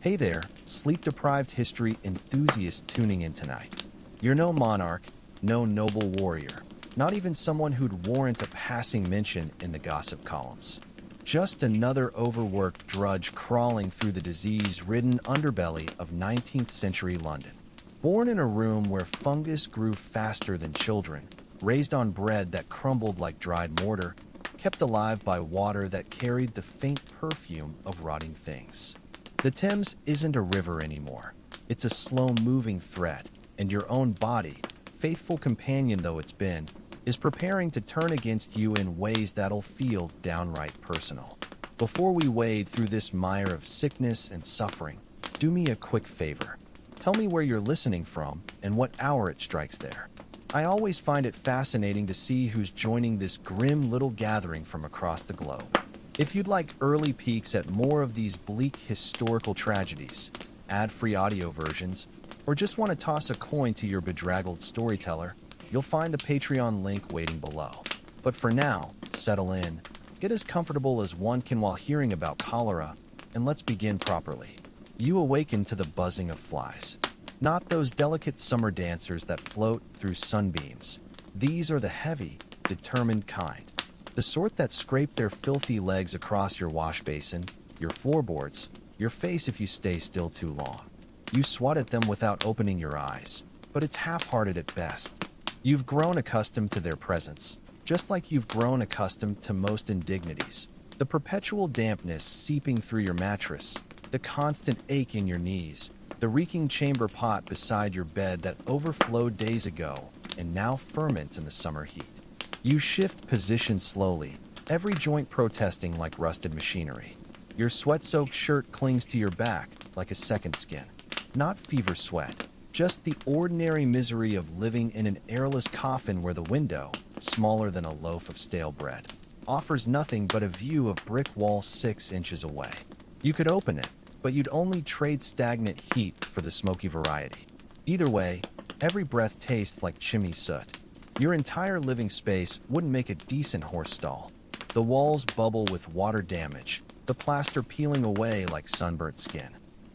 Hey there, sleep-deprived history enthusiasts tuning in tonight. You're no monarch, no noble warrior, not even someone who'd warrant a passing mention in the gossip columns. Just another overworked drudge crawling through the disease-ridden underbelly of 19th century London. Born in a room where fungus grew faster than children, raised on bread that crumbled like dried mortar, kept alive by water that carried the faint perfume of rotting things. The Thames isn't a river anymore. It's a slow-moving thread, and your own body, faithful companion though it's been, is preparing to turn against you in ways that'll feel downright personal. Before we wade through this mire of sickness and suffering, do me a quick favor. Tell me where you're listening from and what hour it strikes there. I always find it fascinating to see who's joining this grim little gathering from across the globe. If you'd like early peeks at more of these bleak historical tragedies, ad-free audio versions, or just want to toss a coin to your bedraggled storyteller, you'll find the Patreon link waiting below. But for now, settle in, get as comfortable as one can while hearing about cholera, and let's begin properly. You awaken to the buzzing of flies. Not those delicate summer dancers that float through sunbeams. These are the heavy, determined kind. The sort that scrape their filthy legs across your wash basin, your floorboards, your face if you stay still too long. You swat at them without opening your eyes, but it's half-hearted at best. You've grown accustomed to their presence, just like you've grown accustomed to most indignities. The perpetual dampness seeping through your mattress, the constant ache in your knees, the reeking chamber pot beside your bed that overflowed days ago and now ferments in the summer heat. You shift position slowly, every joint protesting like rusted machinery. Your sweat-soaked shirt clings to your back like a second skin. Not fever sweat, just the ordinary misery of living in an airless coffin where the window, smaller than a loaf of stale bread, offers nothing but a view of brick wall 6 inches away. You could open it, but you'd only trade stagnant heat for the smoky variety. Either way, every breath tastes like chimney soot. Your entire living space wouldn't make a decent horse stall. The walls bubble with water damage, the plaster peeling away like sunburnt skin.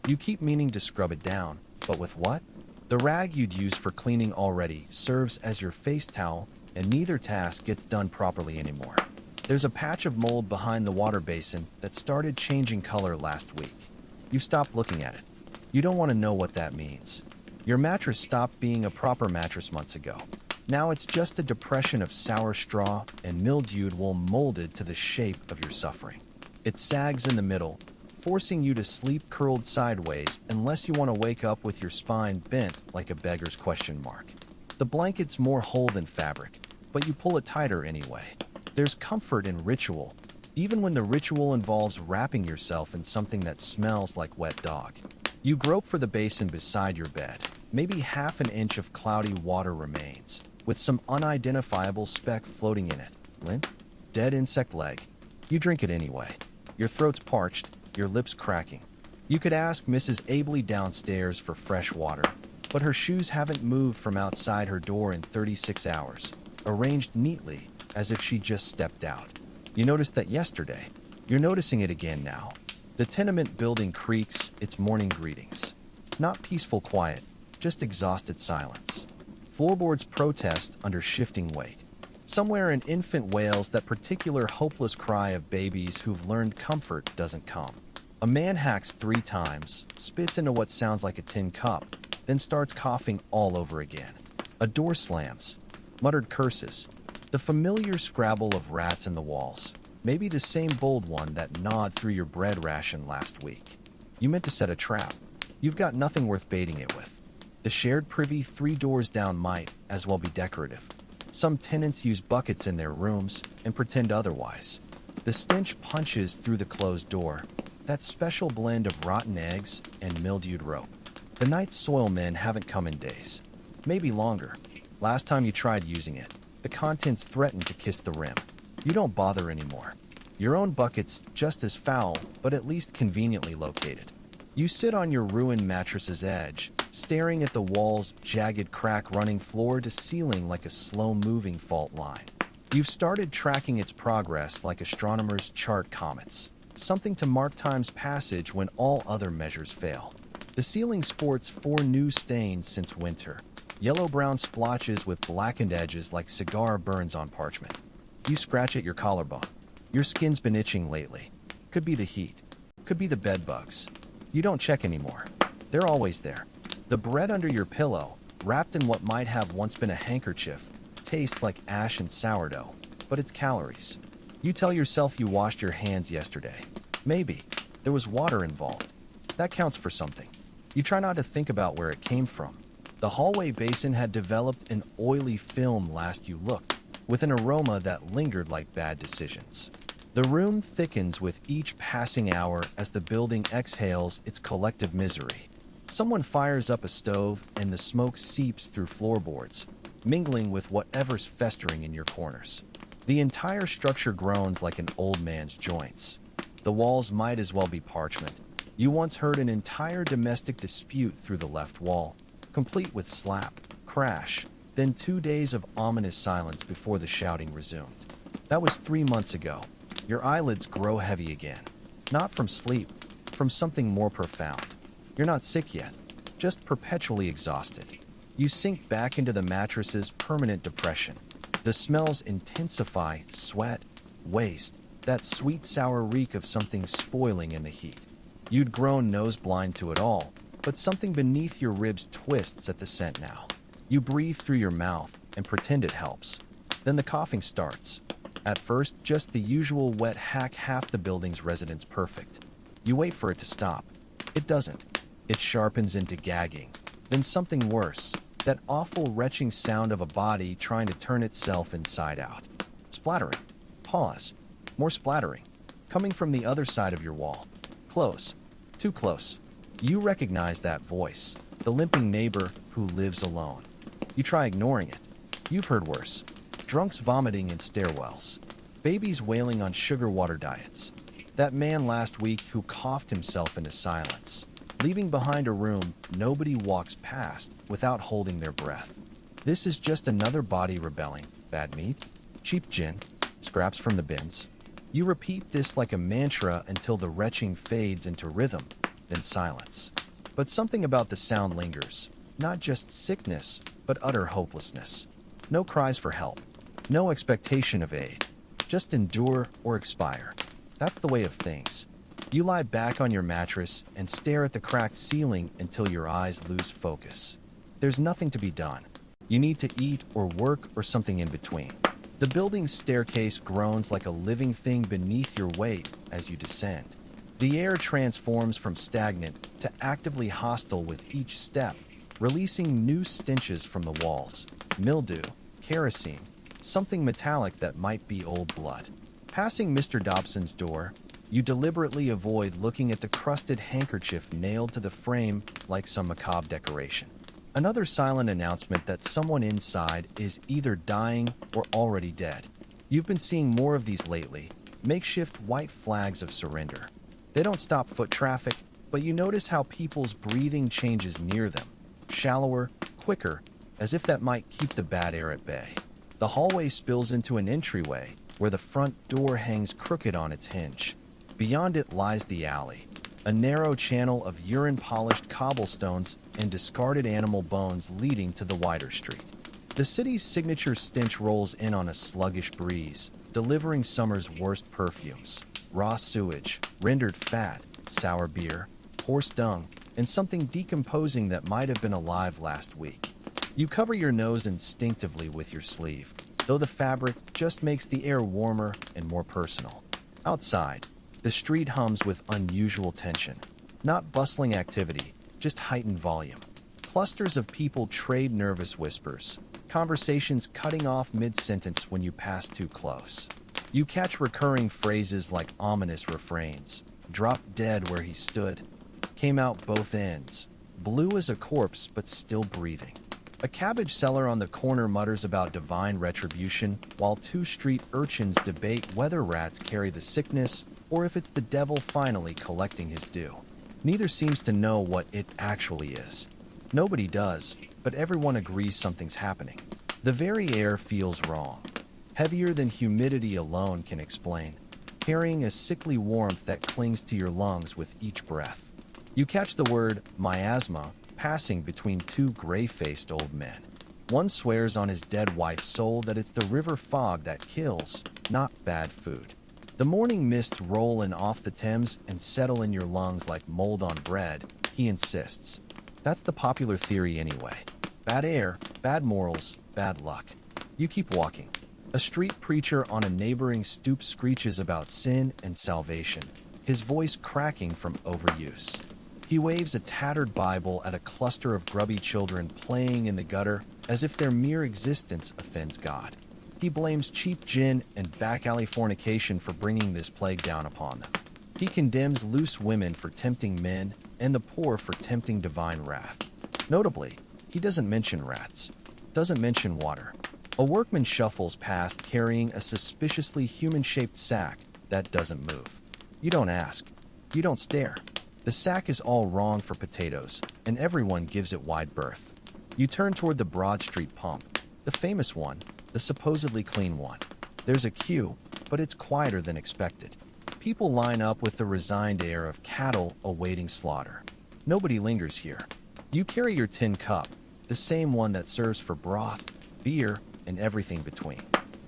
You keep meaning to scrub it down, but with what? The rag you'd use for cleaning already serves as your face towel, and neither task gets done properly anymore. There's a patch of mold behind the water basin that started changing color last week. You stopped looking at it. You don't want to know what that means. Your mattress stopped being a proper mattress months ago. Now it's just a depression of sour straw and mildewed wool molded to the shape of your suffering. It sags in the middle, forcing you to sleep curled sideways unless you want to wake up with your spine bent like a beggar's question mark. The blanket's more whole than fabric, but you pull it tighter anyway. There's comfort in ritual, even when the ritual involves wrapping yourself in something that smells like wet dog. You grope for the basin beside your bed. Maybe half an inch of cloudy water remains, with some unidentifiable speck floating in it. Lint? Dead insect leg. You drink it anyway. Your throat's parched, your lips cracking. You could ask Mrs. Abley downstairs for fresh water, but her shoes haven't moved from outside her door in 36 hours, arranged neatly as if she just stepped out. You noticed that yesterday. You're noticing it again now. The tenement building creaks its morning greetings. Not peaceful quiet, just exhausted silence. Floorboards protest under shifting weight. Somewhere an infant wails that particular hopeless cry of babies who've learned comfort doesn't come. A man hacks 3 times, spits into what sounds like a tin cup, then starts coughing all over again. A door slams. Muttered curses. The familiar scrabble of rats in the walls. Maybe the same bold one that gnawed through your bread ration last week. You meant to set a trap. You've got nothing worth baiting it with. The shared privy 3 doors down might as well be decorative. Some tenants use buckets in their rooms and pretend otherwise. The stench punches through the closed door, that special blend of rotten eggs and mildewed rope. The night soil men haven't come in days. Maybe longer. Last time you tried using it, the contents threatened to kiss the rim. You don't bother anymore. Your own bucket's just as foul, but at least conveniently located. You sit on your ruined mattress's edge, staring at the wall's jagged crack running floor to ceiling like a slow-moving fault line. You've started tracking its progress like astronomers chart comets. something to mark time's passage when all other measures fail. The ceiling sports 4 new stains since winter, yellow-brown splotches with blackened edges like cigar burns on parchment. You scratch at your collarbone. Your skin's been itching lately. Could be the heat. Could be the bed bugs. You don't check anymore. They're always there. The bread under your pillow, wrapped in what might have once been a handkerchief, tastes like ash and sourdough, but it's calories. You tell yourself you washed your hands yesterday. Maybe. There was water involved. That counts for something. You try not to think about where it came from. The hallway basin had developed an oily film last you looked, with an aroma that lingered like bad decisions. The room thickens with each passing hour as the building exhales its collective misery. Someone fires up a stove and the smoke seeps through floorboards, mingling with whatever's festering in your corners. The entire structure groans like an old man's joints. The walls might as well be parchment. You once heard an entire domestic dispute through the left wall, complete with slap, crash, then 2 days of ominous silence before the shouting resumed. That was 3 months ago. Your eyelids grow heavy again. Not from sleep, from something more profound. You're not sick yet, just perpetually exhausted. You sink back into the mattress's permanent depression. The smells intensify, sweat, waste, that sweet sour reek of something spoiling in the heat. You'd grown nose blind to it all, but something beneath your ribs twists at the scent now. You breathe through your mouth and pretend it helps. Then the coughing starts. At first, just the usual wet hack half the building's residents perfect. You wait for it to stop. It doesn't. It sharpens into gagging. Then something worse. That awful retching sound of a body trying to turn itself inside out. Splattering. Pause. More splattering. Coming from the other side of your wall. Close. Too close. You recognize that voice. The limping neighbor who lives alone. You try ignoring it. You've heard worse. Drunks vomiting in stairwells. Babies wailing on sugar water diets. That man last week who coughed himself into silence, leaving behind a room nobody walks past without holding their breath. This is just another body rebelling. Bad meat, cheap gin, scraps from the bins. You repeat this like a mantra until the retching fades into rhythm, then silence. But something about the sound lingers. Not just sickness, but utter hopelessness. No cries for help. No expectation of aid. Just endure or expire. That's the way of things. You lie back on your mattress and stare at the cracked ceiling until your eyes lose focus. There's nothing to be done. You need to eat or work or something in between. The building's staircase groans like a living thing beneath your weight as you descend. The air transforms from stagnant to actively hostile with each step, releasing new stenches from the walls. Mildew, kerosene, something metallic that might be old blood. Passing Mr. Dobson's door, you deliberately avoid looking at the crusted handkerchief nailed to the frame like some macabre decoration. Another silent announcement that someone inside is either dying or already dead. You've been seeing more of these lately, makeshift white flags of surrender. They don't stop foot traffic, but you notice how people's breathing changes near them. Shallower, quicker, as if that might keep the bad air at bay. The hallway spills into an entryway where the front door hangs crooked on its hinge. Beyond it lies the alley, a narrow channel of urine-polished cobblestones and discarded animal bones leading to the wider street. The city's signature stench rolls in on a sluggish breeze, delivering summer's worst perfumes. Raw sewage, rendered fat, sour beer, horse dung, and something decomposing that might have been alive last week. You cover your nose instinctively with your sleeve, though the fabric just makes the air warmer and more personal. Outside, the street hums with unusual tension. Not bustling activity, just heightened volume. Clusters of people trade nervous whispers, conversations cutting off mid-sentence when you pass too close. You catch recurring phrases like ominous refrains. Dropped dead where he stood. Came out both ends. Blue as a corpse, but still breathing. A cabbage seller on the corner mutters about divine retribution, while 2 street urchins debate whether rats carry the sickness or if it's the devil finally collecting his due. Neither seems to know what it actually is. Nobody does, but everyone agrees something's happening. The very air feels wrong. Heavier than humidity alone can explain. carrying a sickly warmth that clings to your lungs with each breath. You catch the word miasma passing between two gray-faced old men. One swears on his dead wife's soul that it's the river fog that kills, not bad food. The morning mists roll in off the Thames and settle in your lungs like mold on bread, he insists. That's the popular theory anyway. Bad air, bad morals, bad luck. You keep walking. A street preacher on a neighboring stoop screeches about sin and salvation, his voice cracking from overuse. He waves a tattered Bible at a cluster of grubby children playing in the gutter as if their mere existence offends God. He blames cheap gin and back-alley fornication for bringing this plague down upon them. He condemns loose women for tempting men and the poor for tempting divine wrath. Notably, he doesn't mention rats, doesn't mention water. A workman shuffles past carrying a suspiciously human-shaped sack that doesn't move. You don't ask. You don't stare. The sack is all wrong for potatoes, and everyone gives it wide berth. You turn toward the Broad Street pump, the famous one, the supposedly clean one. There's a queue, but it's quieter than expected. People line up with the resigned air of cattle awaiting slaughter. Nobody lingers here. You carry your tin cup, the same one that serves for broth, beer, and everything between.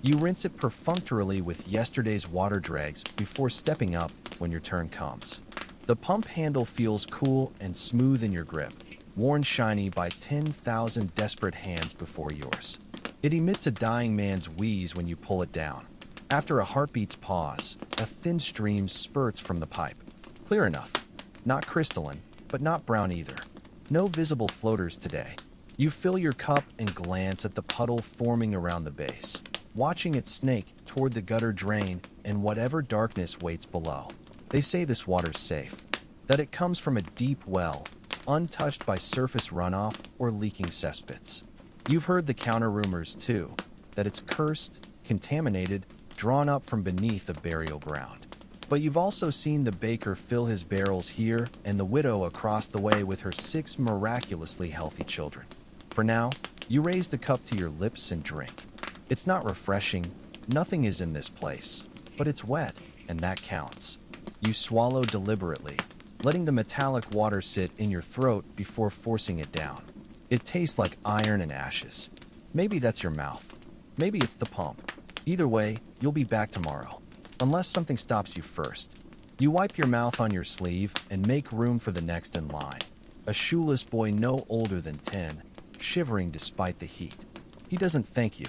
You rinse it perfunctorily with yesterday's water dregs before stepping up when your turn comes. The pump handle feels cool and smooth in your grip, worn shiny by 10,000 desperate hands before yours. It emits a dying man's wheeze when you pull it down. After a heartbeat's pause, a thin stream spurts from the pipe. Clear enough. Not crystalline, but not brown either. No visible floaters today. You fill your cup and glance at the puddle forming around the base, watching it snake toward the gutter drain and whatever darkness waits below. They say this water's safe, that it comes from a deep well, untouched by surface runoff or leaking cesspits. You've heard the counter rumors, too, that it's cursed, contaminated, drawn up from beneath a burial ground. But you've also seen the baker fill his barrels here and the widow across the way with her 6 miraculously healthy children. For now, you raise the cup to your lips and drink. It's not refreshing, nothing is in this place, but it's wet, and that counts. You swallow deliberately, letting the metallic water sit in your throat before forcing it down. It tastes like iron and ashes. Maybe that's your mouth. Maybe it's the pump. Either way, you'll be back tomorrow, unless something stops you first. You wipe your mouth on your sleeve and make room for the next in line. A shoeless boy no older than 10, shivering despite the heat. He doesn't thank you.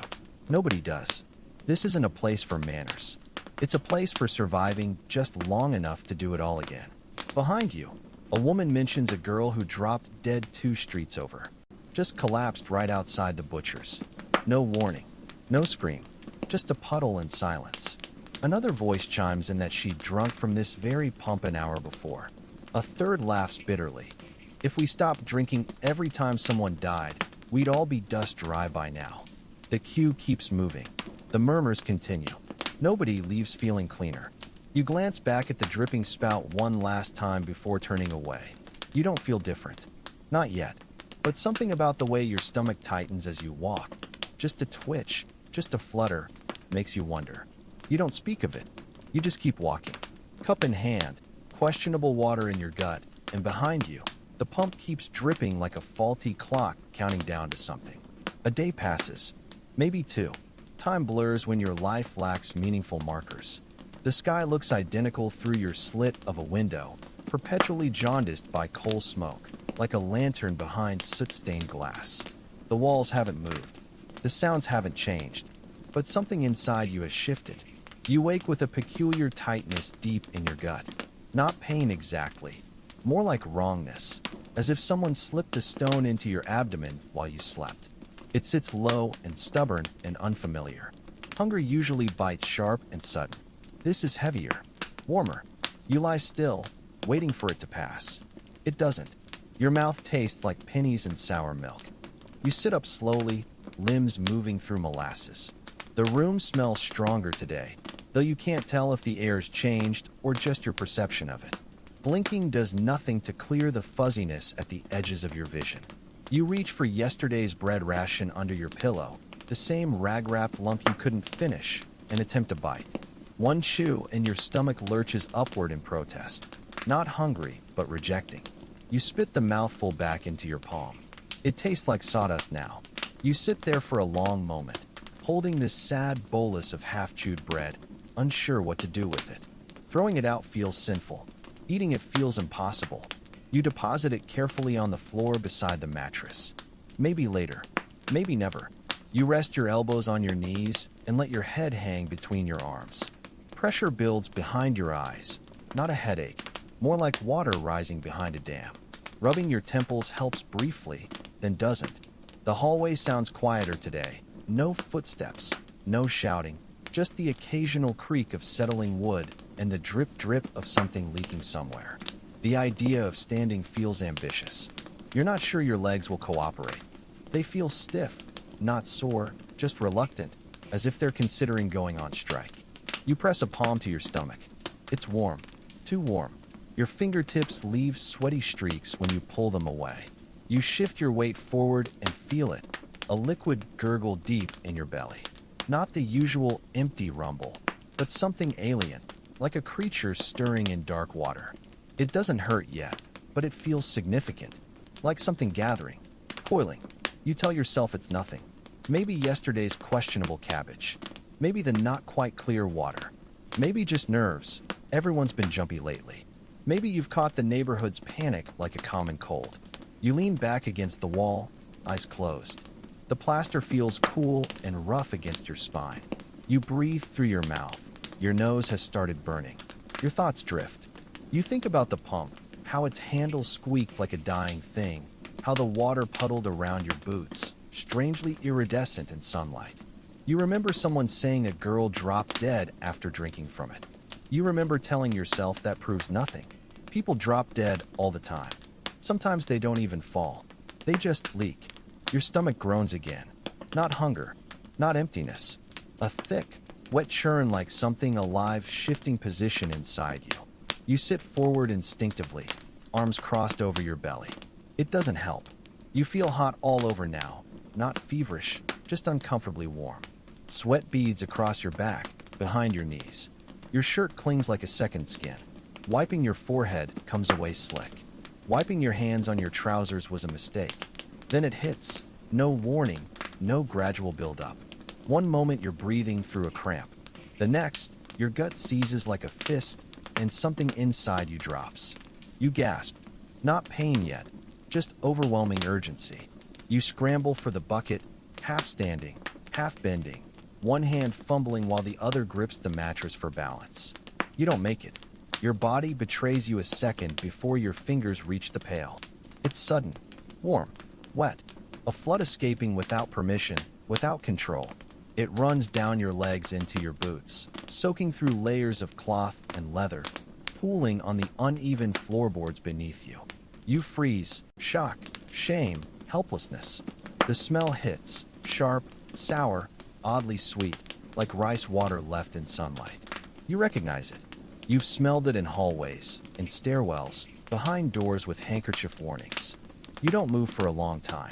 Nobody does. This isn't a place for manners. It's a place for surviving just long enough to do it all again. Behind you, a woman mentions a girl who dropped dead 2 streets over. Just collapsed right outside the butcher's. No warning. No scream. Just a puddle and silence. Another voice chimes in that she'd drunk from this very pump an hour before. A third laughs bitterly. If we stopped drinking every time someone died, we'd all be dust dry by now. The queue keeps moving. The murmurs continue. Nobody leaves feeling cleaner. You glance back at the dripping spout one last time before turning away. You don't feel different. Not yet. But something about the way your stomach tightens as you walk, just a twitch, just a flutter, makes you wonder. You don't speak of it. You just keep walking. Cup in hand, questionable water in your gut, and behind you, the pump keeps dripping like a faulty clock counting down to something. A day passes. Maybe 2. Time blurs when your life lacks meaningful markers. The sky looks identical through your slit of a window, perpetually jaundiced by coal smoke, like a lantern behind soot-stained glass. The walls haven't moved. The sounds haven't changed. But something inside you has shifted. You wake with a peculiar tightness deep in your gut. Not pain exactly. More like wrongness, as if someone slipped a stone into your abdomen while you slept. It sits low and stubborn and unfamiliar. Hunger usually bites sharp and sudden. This is heavier, warmer. You lie still, waiting for it to pass. It doesn't. Your mouth tastes like pennies and sour milk. You sit up slowly, limbs moving through molasses. The room smells stronger today, though you can't tell if the air's changed or just your perception of it. Blinking does nothing to clear the fuzziness at the edges of your vision. You reach for yesterday's bread ration under your pillow, the same rag-wrapped lump you couldn't finish, and attempt to bite. One chew and your stomach lurches upward in protest. Not hungry, but rejecting. You spit the mouthful back into your palm. It tastes like sawdust now. You sit there for a long moment, holding this sad bolus of half-chewed bread, unsure what to do with it. Throwing it out feels sinful. Eating it feels impossible. You deposit it carefully on the floor beside the mattress. Maybe later. Maybe never. You rest your elbows on your knees and let your head hang between your arms. Pressure builds behind your eyes. Not a headache. More like water rising behind a dam. Rubbing your temples helps briefly, then doesn't. The hallway sounds quieter today. No footsteps, no shouting, just the occasional creak of settling wood and the drip-drip of something leaking somewhere. The idea of standing feels ambitious. You're not sure your legs will cooperate. They feel stiff, not sore, just reluctant, as if they're considering going on strike. You press a palm to your stomach. It's warm, too warm. Your fingertips leave sweaty streaks when you pull them away. You shift your weight forward and feel it, a liquid gurgle deep in your belly. Not the usual empty rumble, but something alien, like a creature stirring in dark water. It doesn't hurt yet, but it feels significant, like something gathering, coiling. You tell yourself it's nothing. Maybe yesterday's questionable cabbage. Maybe the not quite clear water. Maybe just nerves. Everyone's been jumpy lately. Maybe you've caught the neighborhood's panic like a common cold. You lean back against the wall, eyes closed. The plaster feels cool and rough against your spine. You breathe through your mouth. Your nose has started burning. Your thoughts drift. You think about the pump, how its handle squeaked like a dying thing, how the water puddled around your boots, strangely iridescent in sunlight. You remember someone saying a girl dropped dead after drinking from it. You remember telling yourself that proves nothing. People drop dead all the time. Sometimes they don't even fall. They just leak. Your stomach groans again. Not hunger. Not emptiness. A thick, wet churn like something alive shifting position inside you. You sit forward instinctively, arms crossed over your belly. It doesn't help. You feel hot all over now. Not feverish, just uncomfortably warm. Sweat beads across your back, behind your knees. Your shirt clings like a second skin. Wiping your forehead comes away slick. Wiping your hands on your trousers was a mistake. Then it hits. No warning, no gradual build-up. One moment you're breathing through a cramp. The next, your gut seizes like a fist and something inside you drops. You gasp. Not pain yet, just overwhelming urgency. You scramble for the bucket, half standing, half bending, one hand fumbling while the other grips the mattress for balance. You don't make it. Your body betrays you a second before your fingers reach the pail. It's sudden, warm, wet, a flood escaping without permission, without control. It runs down your legs into your boots, soaking through layers of cloth and leather, pooling on the uneven floorboards beneath you. You freeze, shock, shame, helplessness. The smell hits, sharp, sour, oddly sweet, like rice water left in sunlight. You recognize it. You've smelled it in hallways, in stairwells, behind doors with handkerchief warnings. You don't move for a long time.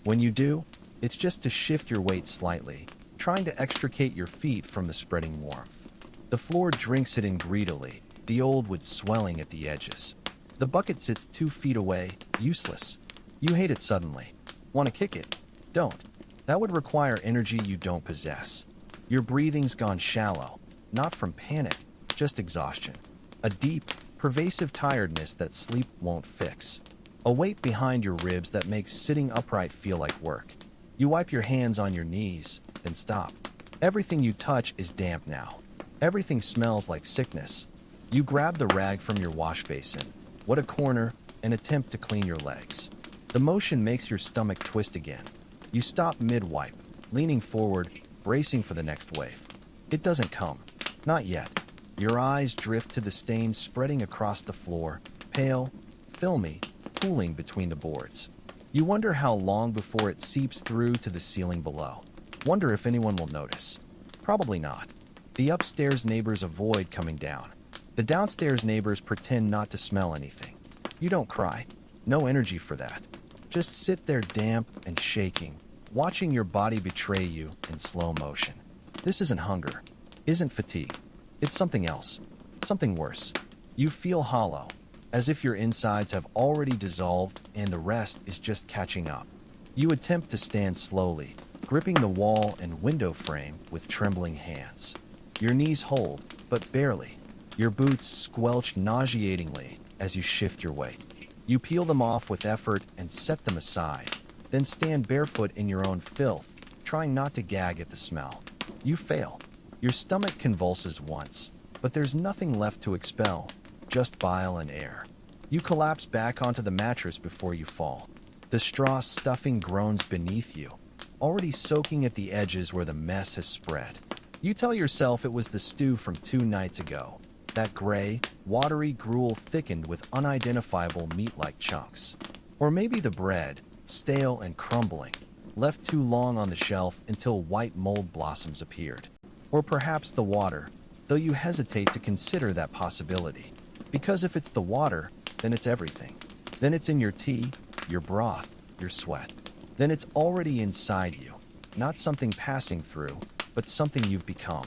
When you do, it's just to shift your weight slightly, trying to extricate your feet from the spreading warmth. The floor drinks it in greedily, the old wood swelling at the edges. The bucket sits 2 feet away, useless. You hate it suddenly. Want to kick it? Don't. That would require energy you don't possess. Your breathing's gone shallow, not from panic, just exhaustion. A deep, pervasive tiredness that sleep won't fix. A weight behind your ribs that makes sitting upright feel like work. You wipe your hands on your knees, then stop. Everything you touch is damp now. Everything smells like sickness. You grab the rag from your wash basin. What a corner, and attempt to clean your legs. The motion makes your stomach twist again. You stop mid-wipe, leaning forward, bracing for the next wave. It doesn't come. Not yet. Your eyes drift to the stains spreading across the floor, pale, filmy, pooling between the boards. You wonder how long before it seeps through to the ceiling below. Wonder if anyone will notice. Probably not. The upstairs neighbors avoid coming down. The downstairs neighbors pretend not to smell anything. You don't cry. No energy for that. Just sit there damp and shaking, watching your body betray you in slow motion. This isn't hunger. Isn't fatigue. It's something else. Something worse. You feel hollow, as if your insides have already dissolved and the rest is just catching up. You attempt to stand slowly, gripping the wall and window frame with trembling hands. Your knees hold, but barely. Your boots squelch nauseatingly as you shift your weight. You peel them off with effort and set them aside, then stand barefoot in your own filth, trying not to gag at the smell. You fail. Your stomach convulses once, but there's nothing left to expel, just bile and air. You collapse back onto the mattress before you fall. The straw stuffing groans beneath you, already soaking at the edges where the mess has spread. You tell yourself it was the stew from 2 nights ago. That gray, watery gruel thickened with unidentifiable meat-like chunks. Or maybe the bread, stale and crumbling, left too long on the shelf until white mold blossoms appeared. Or perhaps the water, though you hesitate to consider that possibility. Because if it's the water, then it's everything. Then it's in your tea, your broth, your sweat. Then it's already inside you, not something passing through, but something you've become.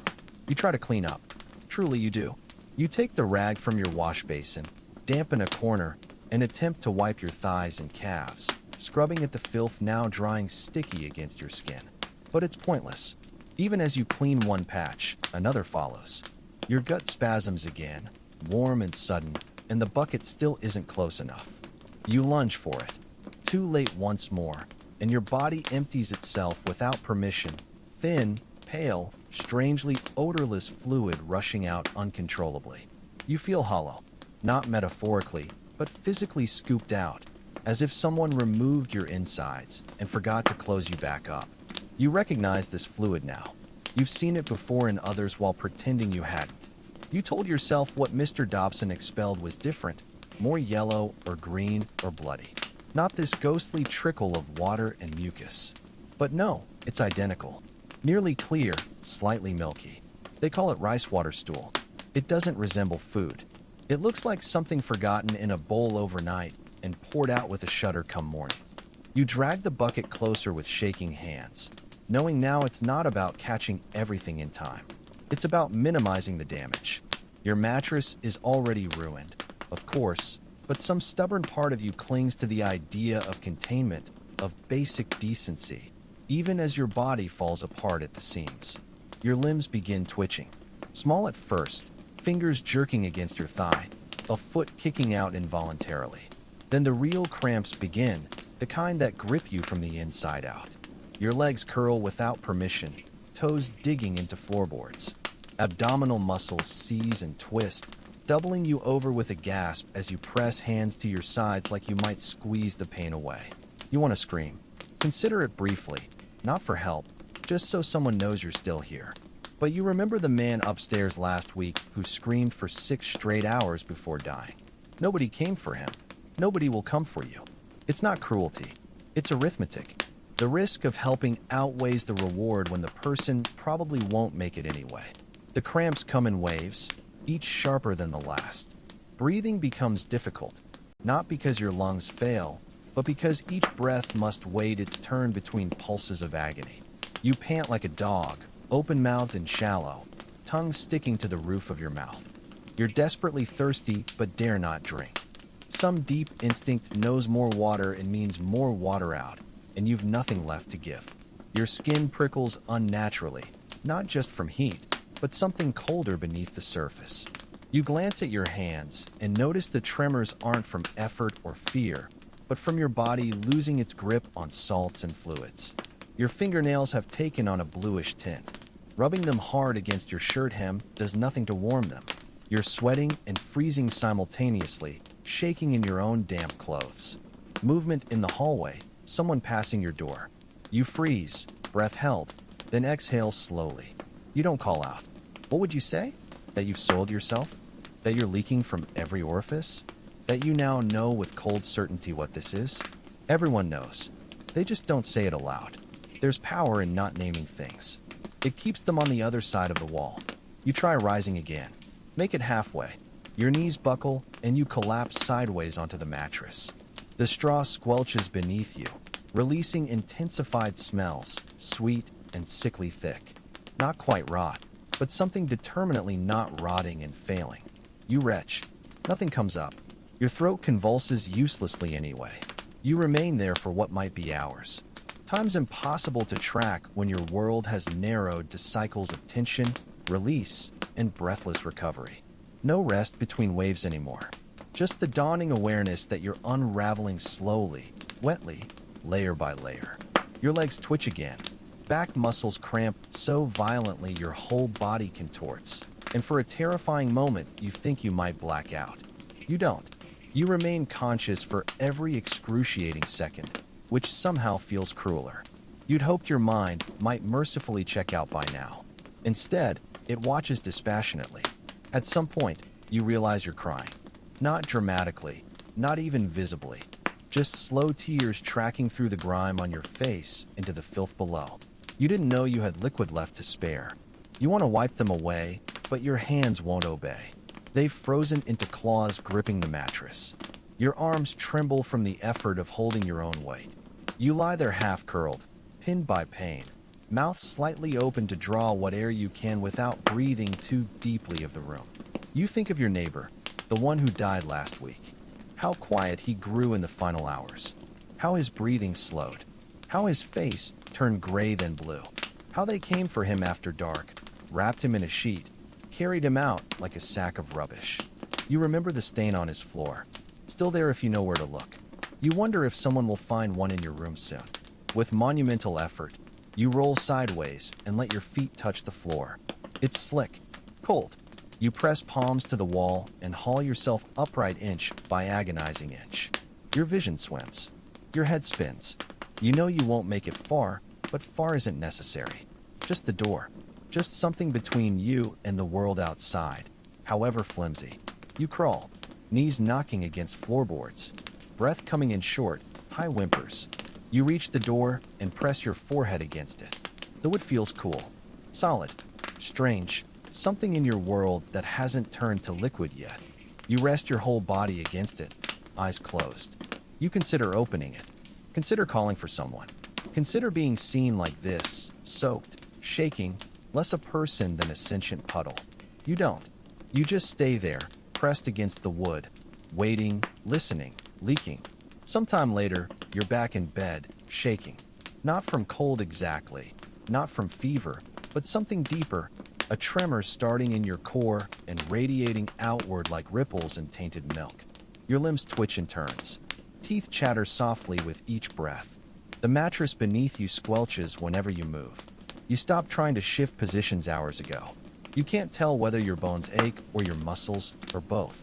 You try to clean up. Truly you do. You take the rag from your wash basin, dampen a corner, and attempt to wipe your thighs and calves, scrubbing at the filth now drying sticky against your skin. But it's pointless. Even as you clean one patch, another follows. Your gut spasms again, warm and sudden, and the bucket still isn't close enough. You lunge for it. Too late once more, and your body empties itself without permission, thin, pale, strangely odorless fluid rushing out uncontrollably. You feel hollow, not metaphorically, but physically scooped out, as if someone removed your insides and forgot to close you back up. You recognize this fluid now. You've seen it before in others while pretending you hadn't. You told yourself what Mr. Dobson expelled was different, more yellow or green or bloody. Not this ghostly trickle of water and mucus. But no, it's identical. Nearly clear, slightly milky. They call it rice water stool. It doesn't resemble food. It looks like something forgotten in a bowl overnight and poured out with a shudder come morning. You drag the bucket closer with shaking hands, knowing now it's not about catching everything in time. It's about minimizing the damage. Your mattress is already ruined, of course, but some stubborn part of you clings to the idea of containment, of basic decency, even as your body falls apart at the seams. Your limbs begin twitching. Small at first, fingers jerking against your thigh, a foot kicking out involuntarily. Then the real cramps begin, the kind that grip you from the inside out. Your legs curl without permission, toes digging into floorboards. Abdominal muscles seize and twist, doubling you over with a gasp as you press hands to your sides like you might squeeze the pain away. You want to scream. Consider it briefly, not for help, just so someone knows you're still here. But you remember the man upstairs last week who screamed for 6 straight hours before dying. Nobody came for him. Nobody will come for you. It's not cruelty. It's arithmetic. The risk of helping outweighs the reward when the person probably won't make it anyway. The cramps come in waves, each sharper than the last. Breathing becomes difficult, not because your lungs fail, but because each breath must wait its turn between pulses of agony. You pant like a dog, open-mouthed and shallow, tongue sticking to the roof of your mouth. You're desperately thirsty but dare not drink. Some deep instinct knows more water and means more water out, and you've nothing left to give. Your skin prickles unnaturally, not just from heat, but something colder beneath the surface. You glance at your hands and notice the tremors aren't from effort or fear, but from your body losing its grip on salts and fluids. Your fingernails have taken on a bluish tint. Rubbing them hard against your shirt hem does nothing to warm them. You're sweating and freezing simultaneously, shaking in your own damp clothes. Movement in the hallway, someone passing your door. You freeze, breath held, then exhale slowly. You don't call out. What would you say? That you've soiled yourself? That you're leaking from every orifice? That you now know with cold certainty what this is? Everyone knows. They just don't say it aloud. There's power in not naming things. It keeps them on the other side of the wall. You try rising again. Make it halfway. Your knees buckle, and you collapse sideways onto the mattress. The straw squelches beneath you, releasing intensified smells, sweet and sickly thick. Not quite rot, but something determinately not rotting and failing. You retch. Nothing comes up. Your throat convulses uselessly anyway. You remain there for what might be hours. Time's impossible to track when your world has narrowed to cycles of tension, release, and breathless recovery. No rest between waves anymore. Just the dawning awareness that you're unraveling slowly, wetly, layer by layer. Your legs twitch again. Back muscles cramp so violently your whole body contorts. And for a terrifying moment, you think you might black out. You don't. You remain conscious for every excruciating second, which somehow feels crueler. You'd hoped your mind might mercifully check out by now. Instead, it watches dispassionately. At some point, you realize you're crying. Not dramatically, not even visibly. Just slow tears tracking through the grime on your face into the filth below. You didn't know you had liquid left to spare. You want to wipe them away, but your hands won't obey. They've frozen into claws gripping the mattress. Your arms tremble from the effort of holding your own weight. You lie there half-curled, pinned by pain, mouth slightly open to draw what air you can without breathing too deeply of the room. You think of your neighbor, the one who died last week. How quiet he grew in the final hours. How his breathing slowed. How his face turned gray then blue. How they came for him after dark, wrapped him in a sheet, carried him out like a sack of rubbish. You remember the stain on his floor, still there if you know where to look. You wonder if someone will find one in your room soon. With monumental effort, you roll sideways and let your feet touch the floor. It's slick, cold. You press palms to the wall and haul yourself upright inch by agonizing inch. Your vision swims. Your head spins. You know you won't make it far, but far isn't necessary. Just the door. Just something between you and the world outside, however flimsy. You crawl, knees knocking against floorboards, breath coming in short, high whimpers. You reach the door and press your forehead against it. Though it feels cool, solid, strange, something in your world that hasn't turned to liquid yet. You rest your whole body against it, eyes closed. You consider opening it. Consider calling for someone. Consider being seen like this, soaked, shaking, less a person than a sentient puddle. You don't. You just stay there, pressed against the wood, waiting, listening, leaking. Sometime later, you're back in bed, shaking. Not from cold exactly, not from fever, but something deeper, a tremor starting in your core and radiating outward like ripples in tainted milk. Your limbs twitch and turns. Teeth chatter softly with each breath. The mattress beneath you squelches whenever you move. You stopped trying to shift positions hours ago. You can't tell whether your bones ache or your muscles or both.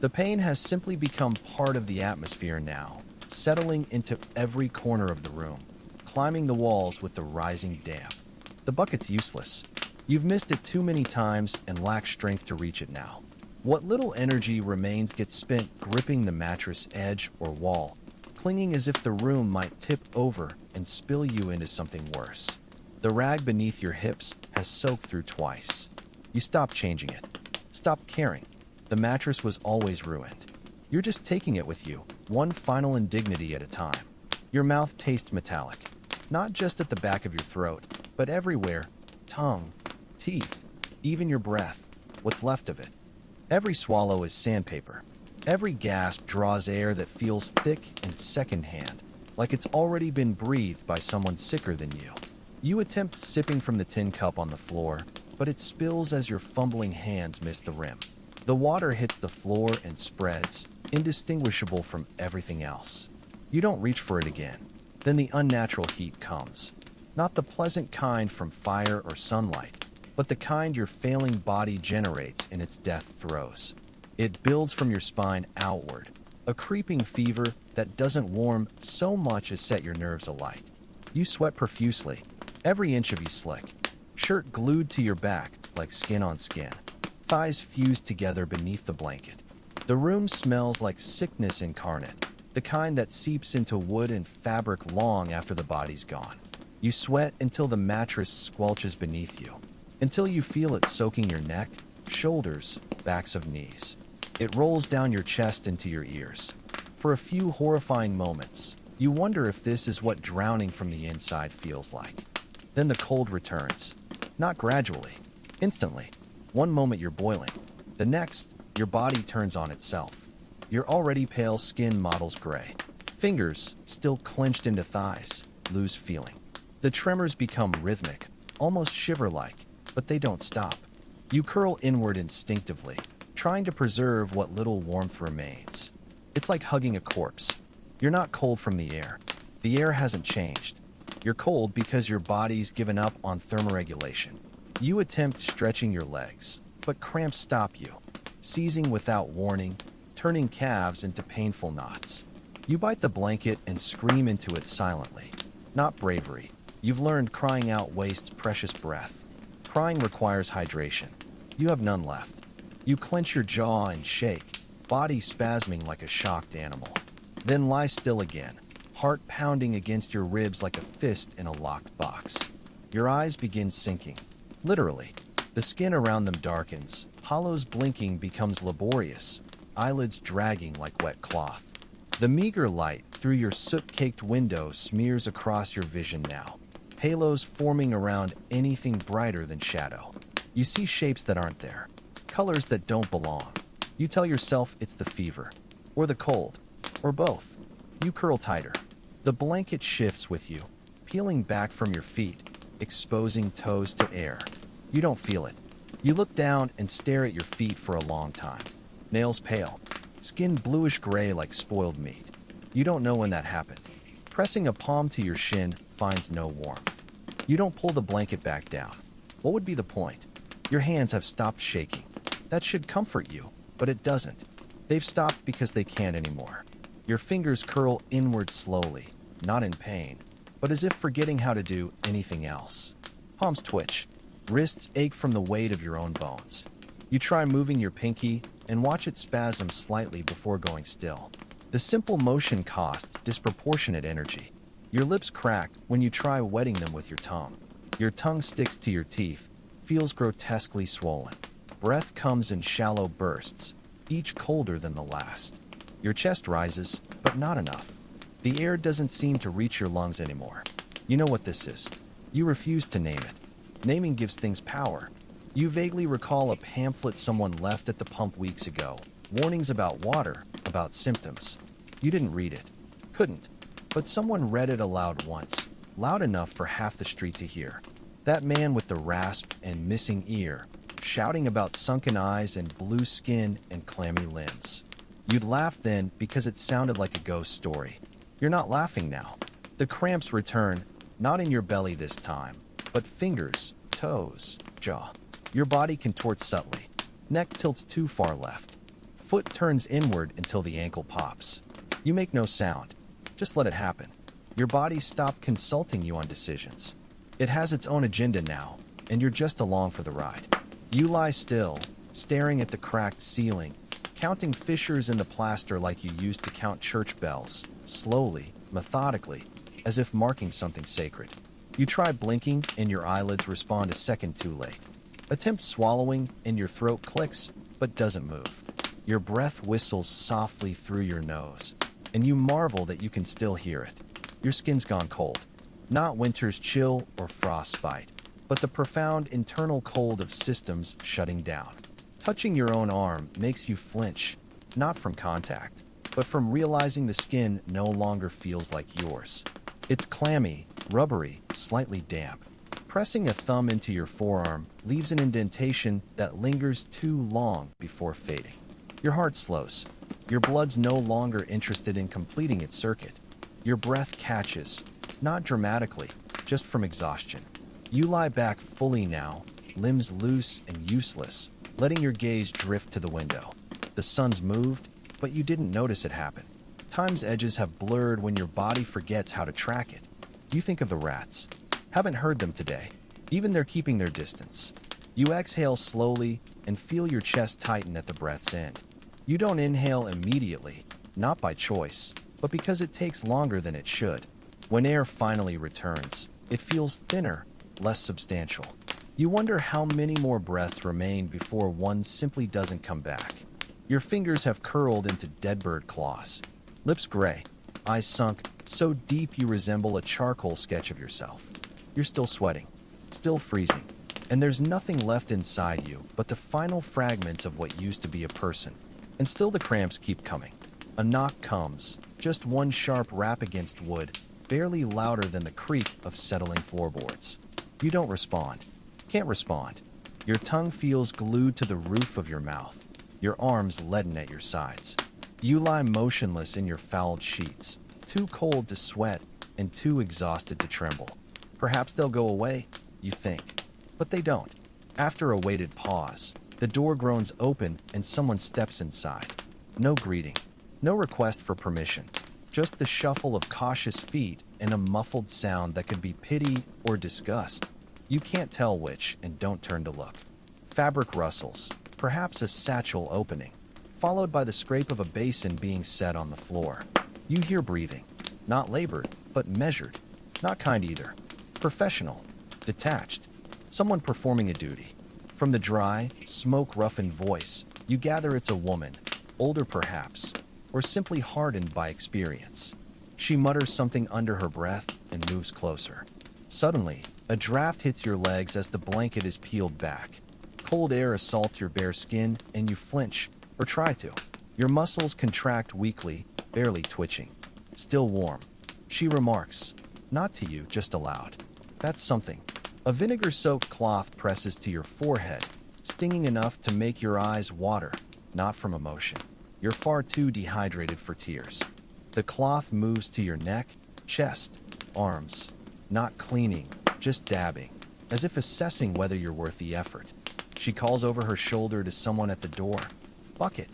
The pain has simply become part of the atmosphere now, settling into every corner of the room, climbing the walls with the rising damp. The bucket's useless. You've missed it too many times and lack strength to reach it now. What little energy remains gets spent gripping the mattress edge or wall, clinging as if the room might tip over and spill you into something worse. The rag beneath your hips has soaked through twice. You stop changing it. Stop caring. The mattress was always ruined. You're just taking it with you, one final indignity at a time. Your mouth tastes metallic, not just at the back of your throat, but everywhere. Tongue, teeth, even your breath, what's left of it. Every swallow is sandpaper. Every gasp draws air that feels thick and secondhand, like it's already been breathed by someone sicker than you. You attempt sipping from the tin cup on the floor, but it spills as your fumbling hands miss the rim. The water hits the floor and spreads, indistinguishable from everything else. You don't reach for it again. Then the unnatural heat comes. Not the pleasant kind from fire or sunlight, but the kind your failing body generates in its death throes. It builds from your spine outward, a creeping fever that doesn't warm so much as set your nerves alight. You sweat profusely, every inch of you slick, shirt glued to your back like skin on skin, thighs fused together beneath the blanket. The room smells like sickness incarnate, the kind that seeps into wood and fabric long after the body's gone. You sweat until the mattress squelches beneath you, until you feel it soaking your neck, shoulders, backs of knees. It rolls down your chest into your ears. For a few horrifying moments, you wonder if this is what drowning from the inside feels like. Then the cold returns. Not gradually, Instantly. One moment you're boiling. The next, your body turns on itself. Your already pale skin models gray. Fingers, still clenched into thighs, lose feeling. The tremors become rhythmic, almost shiver-like, but they don't stop. You curl inward instinctively, trying to preserve what little warmth remains. It's like hugging a corpse. You're not cold from the air. The air hasn't changed. You're cold because your body's given up on thermoregulation. You attempt stretching your legs, but cramps stop you, seizing without warning, turning calves into painful knots. You bite the blanket and scream into it silently. Not bravery. You've learned crying out wastes precious breath. Crying requires hydration. You have none left. You clench your jaw and shake, body spasming like a shocked animal. Then lie still again, heart pounding against your ribs like a fist in a locked box. Your eyes begin sinking. Literally. The skin around them darkens, hollows blinking becomes laborious, eyelids dragging like wet cloth. The meager light through your soot-caked window smears across your vision now, halos forming around anything brighter than shadow. You see shapes that aren't there, colors that don't belong. You tell yourself it's the fever, or the cold, or both. You curl tighter. The blanket shifts with you, peeling back from your feet, exposing toes to air. You don't feel it. You look down and stare at your feet for a long time. Nails pale, skin bluish-gray like spoiled meat. You don't know when that happened. Pressing a palm to your shin finds no warmth. You don't pull the blanket back down. What would be the point? Your hands have stopped shaking. That should comfort you, but it doesn't. They've stopped because they can't anymore. Your fingers curl inward slowly, not in pain, but as if forgetting how to do anything else. Palms twitch. Wrists ache from the weight of your own bones. You try moving your pinky and watch it spasm slightly before going still. The simple motion costs disproportionate energy. Your lips crack when you try wetting them with your tongue. Your tongue sticks to your teeth, feels grotesquely swollen. Breath comes in shallow bursts, each colder than the last. Your chest rises, but not enough. The air doesn't seem to reach your lungs anymore. You know what this is. You refuse to name it. Naming gives things power. You vaguely recall a pamphlet someone left at the pump weeks ago. Warnings about water, about symptoms. You didn't read it. Couldn't. But someone read it aloud once, loud enough for half the street to hear. That man with the rasp and missing ear, shouting about sunken eyes and blue skin and clammy limbs. You'd laugh then because it sounded like a ghost story. You're not laughing now. The cramps return, not in your belly this time, but fingers, toes, jaw. Your body contorts subtly. Neck tilts too far left. Foot turns inward until the ankle pops. You make no sound. Just let it happen. Your body stopped consulting you on decisions. It has its own agenda now, and you're just along for the ride. You lie still, staring at the cracked ceiling, counting fissures in the plaster like you used to count church bells, slowly, methodically, as if marking something sacred. You try blinking, and your eyelids respond a second too late. Attempt swallowing, and your throat clicks, but doesn't move. Your breath whistles softly through your nose, and you marvel that you can still hear it. Your skin's gone cold. Not winter's chill or frostbite, but the profound internal cold of systems shutting down. Touching your own arm makes you flinch, not from contact, but from realizing the skin no longer feels like yours. It's clammy, rubbery, slightly damp. Pressing a thumb into your forearm leaves an indentation that lingers too long before fading. Your heart slows. Your blood's no longer interested in completing its circuit. Your breath catches, not dramatically, just from exhaustion. You lie back fully now, limbs loose and useless, letting your gaze drift to the window. The sun's moved, but you didn't notice it happen. Time's edges have blurred when your body forgets how to track it. You think of the rats. Haven't heard them today. Even they're keeping their distance. You exhale slowly and feel your chest tighten at the breath's end. You don't inhale immediately, not by choice, but because it takes longer than it should. When air finally returns, it feels thinner, less substantial. You wonder how many more breaths remain before one simply doesn't come back. Your fingers have curled into deadbird claws. Lips gray, eyes sunk, so deep you resemble a charcoal sketch of yourself. You're still sweating, still freezing. and there's nothing left inside you but the final fragments of what used to be a person. And still the cramps keep coming. A knock comes, just one sharp rap against wood, barely louder than the creak of settling floorboards. You don't respond. Can't respond. Your tongue feels glued to the roof of your mouth, your arms leaden at your sides. You lie motionless in your fouled sheets, too cold to sweat and too exhausted to tremble. Perhaps they'll go away, you think. But they don't. After a weighted pause, the door groans open and someone steps inside. No greeting, no request for permission, just the shuffle of cautious feet and a muffled sound that could be pity or disgust. You can't tell which and don't turn to look. Fabric rustles, perhaps a satchel opening, followed by the scrape of a basin being set on the floor. You hear breathing, not labored, but measured. Not kind either. Professional, detached, someone performing a duty. From the dry, smoke-roughened voice, you gather it's a woman, older perhaps, or simply hardened by experience. She mutters something under her breath and moves closer. Suddenly, a draft hits your legs as the blanket is peeled back. Cold air assaults your bare skin and you flinch, or try to. Your muscles contract weakly, barely twitching. Still warm. She remarks, not to you, just aloud. That's something. A vinegar-soaked cloth presses to your forehead, stinging enough to make your eyes water, not from emotion. You're far too dehydrated for tears. The cloth moves to your neck, chest, arms. Not cleaning, just dabbing, as if assessing whether you're worth the effort. She calls over her shoulder to someone at the door. Bucket.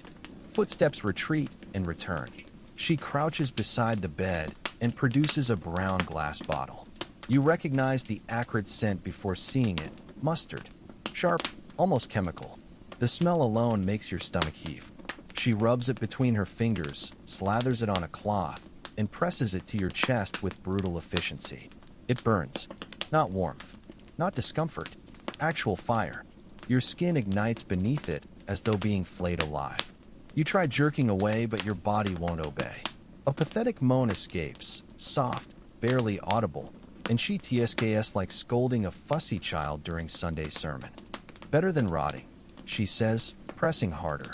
Footsteps retreat and return. She crouches beside the bed and produces a brown glass bottle. You recognize the acrid scent before seeing it. Mustard. Sharp, almost chemical. The smell alone makes your stomach heave. She rubs it between her fingers, slathers it on a cloth, and presses it to your chest with brutal efficiency. It burns. Not warmth. Not discomfort. Actual fire. Your skin ignites beneath it as though being flayed alive. You try jerking away, but your body won't obey. A pathetic moan escapes, soft, barely audible, and she tsks like scolding a fussy child during Sunday sermon. Better than rotting, she says, pressing harder.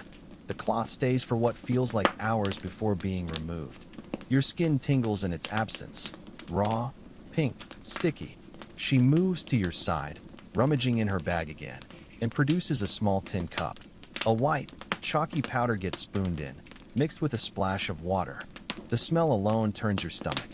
The cloth stays for what feels like hours before being removed. Your skin tingles in its absence. Raw, pink, sticky. She moves to your side, rummaging in her bag again, and produces a small tin cup. A white, chalky powder gets spooned in, mixed with a splash of water. The smell alone turns your stomach.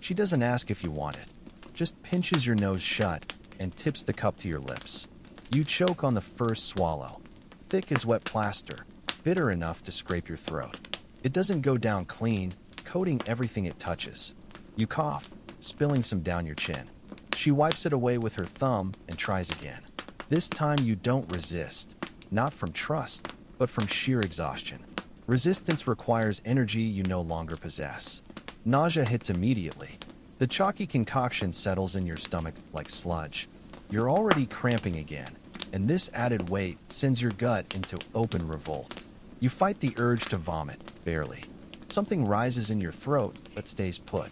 She doesn't ask if you want it, just pinches your nose shut and tips the cup to your lips. You choke on the first swallow, thick as wet plaster, bitter enough to scrape your throat. It doesn't go down clean, coating everything it touches. You cough, spilling some down your chin. She wipes it away with her thumb and tries again. This time you don't resist, not from trust, but from sheer exhaustion. Resistance requires energy you no longer possess. Nausea hits immediately. The chalky concoction settles in your stomach like sludge. You're already cramping again, and this added weight sends your gut into open revolt. You fight the urge to vomit, barely. Something rises in your throat, but stays put.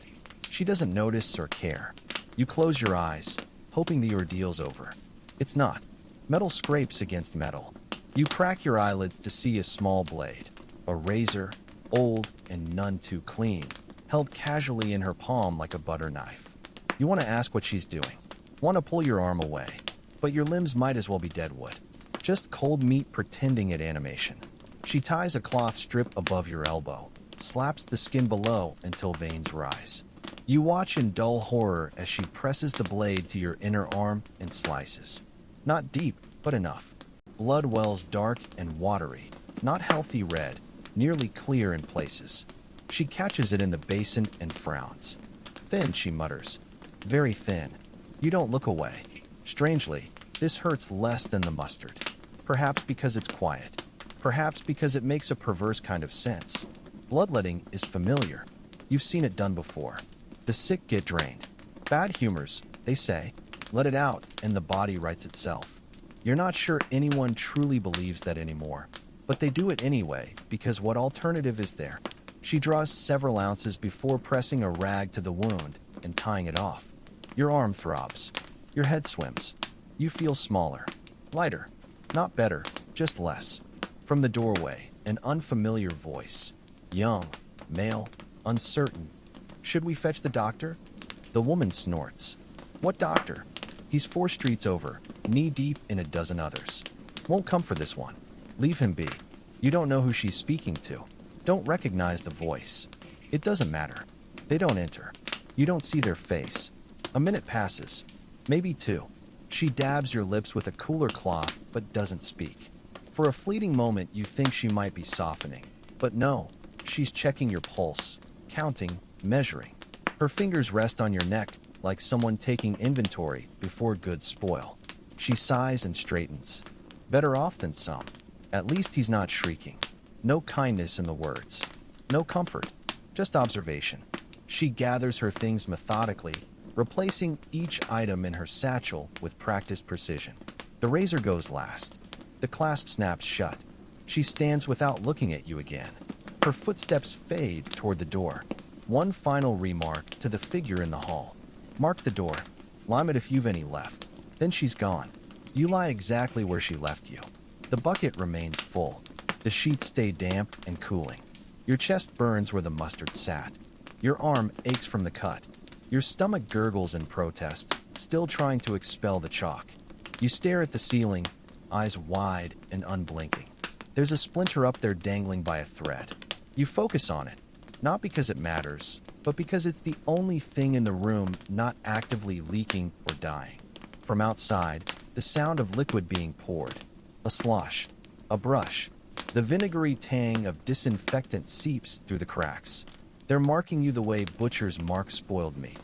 She doesn't notice or care. You close your eyes, hoping the ordeal's over. It's not. Metal scrapes against metal. You crack your eyelids to see a small blade, a razor, old and none too clean, held casually in her palm like a butter knife. You want to ask what she's doing. Want to pull your arm away, but your limbs might as well be dead wood. Just cold meat pretending at animation. She ties a cloth strip above your elbow, slaps the skin below until veins rise. You watch in dull horror as she presses the blade to your inner arm and slices. Not deep, but enough. Blood wells dark and watery, not healthy red, nearly clear in places. She catches it in the basin and frowns. Thin, she mutters. Very thin. You don't look away. Strangely, this hurts less than the mustard. Perhaps because it's quiet. Perhaps because it makes a perverse kind of sense. Bloodletting is familiar. You've seen it done before. The sick get drained. Bad humors, they say. Let it out, and the body rights itself. You're not sure anyone truly believes that anymore, but they do it anyway, because what alternative is there? She draws several ounces before pressing a rag to the wound and tying it off. Your arm throbs. Your head swims. You feel smaller, lighter, not better, just less. From the doorway, an unfamiliar voice. Young, male, uncertain. Should we fetch the doctor? The woman snorts. What doctor? He's 4 streets over, knee-deep in a dozen others. Won't come for this one. Leave him be. You don't know who she's speaking to. Don't recognize the voice. It doesn't matter. They don't enter. You don't see their face. A minute passes. Maybe 2. She dabs your lips with a cooler cloth, but doesn't speak. For a fleeting moment, you think she might be softening. But no, she's checking your pulse, counting, measuring. Her fingers rest on your neck like someone taking inventory before goods spoil. She sighs and straightens. Better off than some. At least he's not shrieking. No kindness in the words. No comfort. Just observation. She gathers her things methodically, replacing each item in her satchel with practiced precision. The razor goes last. The clasp snaps shut. She stands without looking at you again. Her footsteps fade toward the door. One final remark to the figure in the hall. Mark the door. Lime it if you've any left. Then she's gone. You lie exactly where she left you. The bucket remains full. The sheets stay damp and cooling. Your chest burns where the mustard sat. Your arm aches from the cut. Your stomach gurgles in protest, still trying to expel the chalk. You stare at the ceiling, eyes wide and unblinking. There's a splinter up there dangling by a thread. You focus on it, not because it matters, but because it's the only thing in the room not actively leaking or dying. From outside, the sound of liquid being poured. A slosh. A brush. The vinegary tang of disinfectant seeps through the cracks. They're marking you the way butchers mark spoiled meat.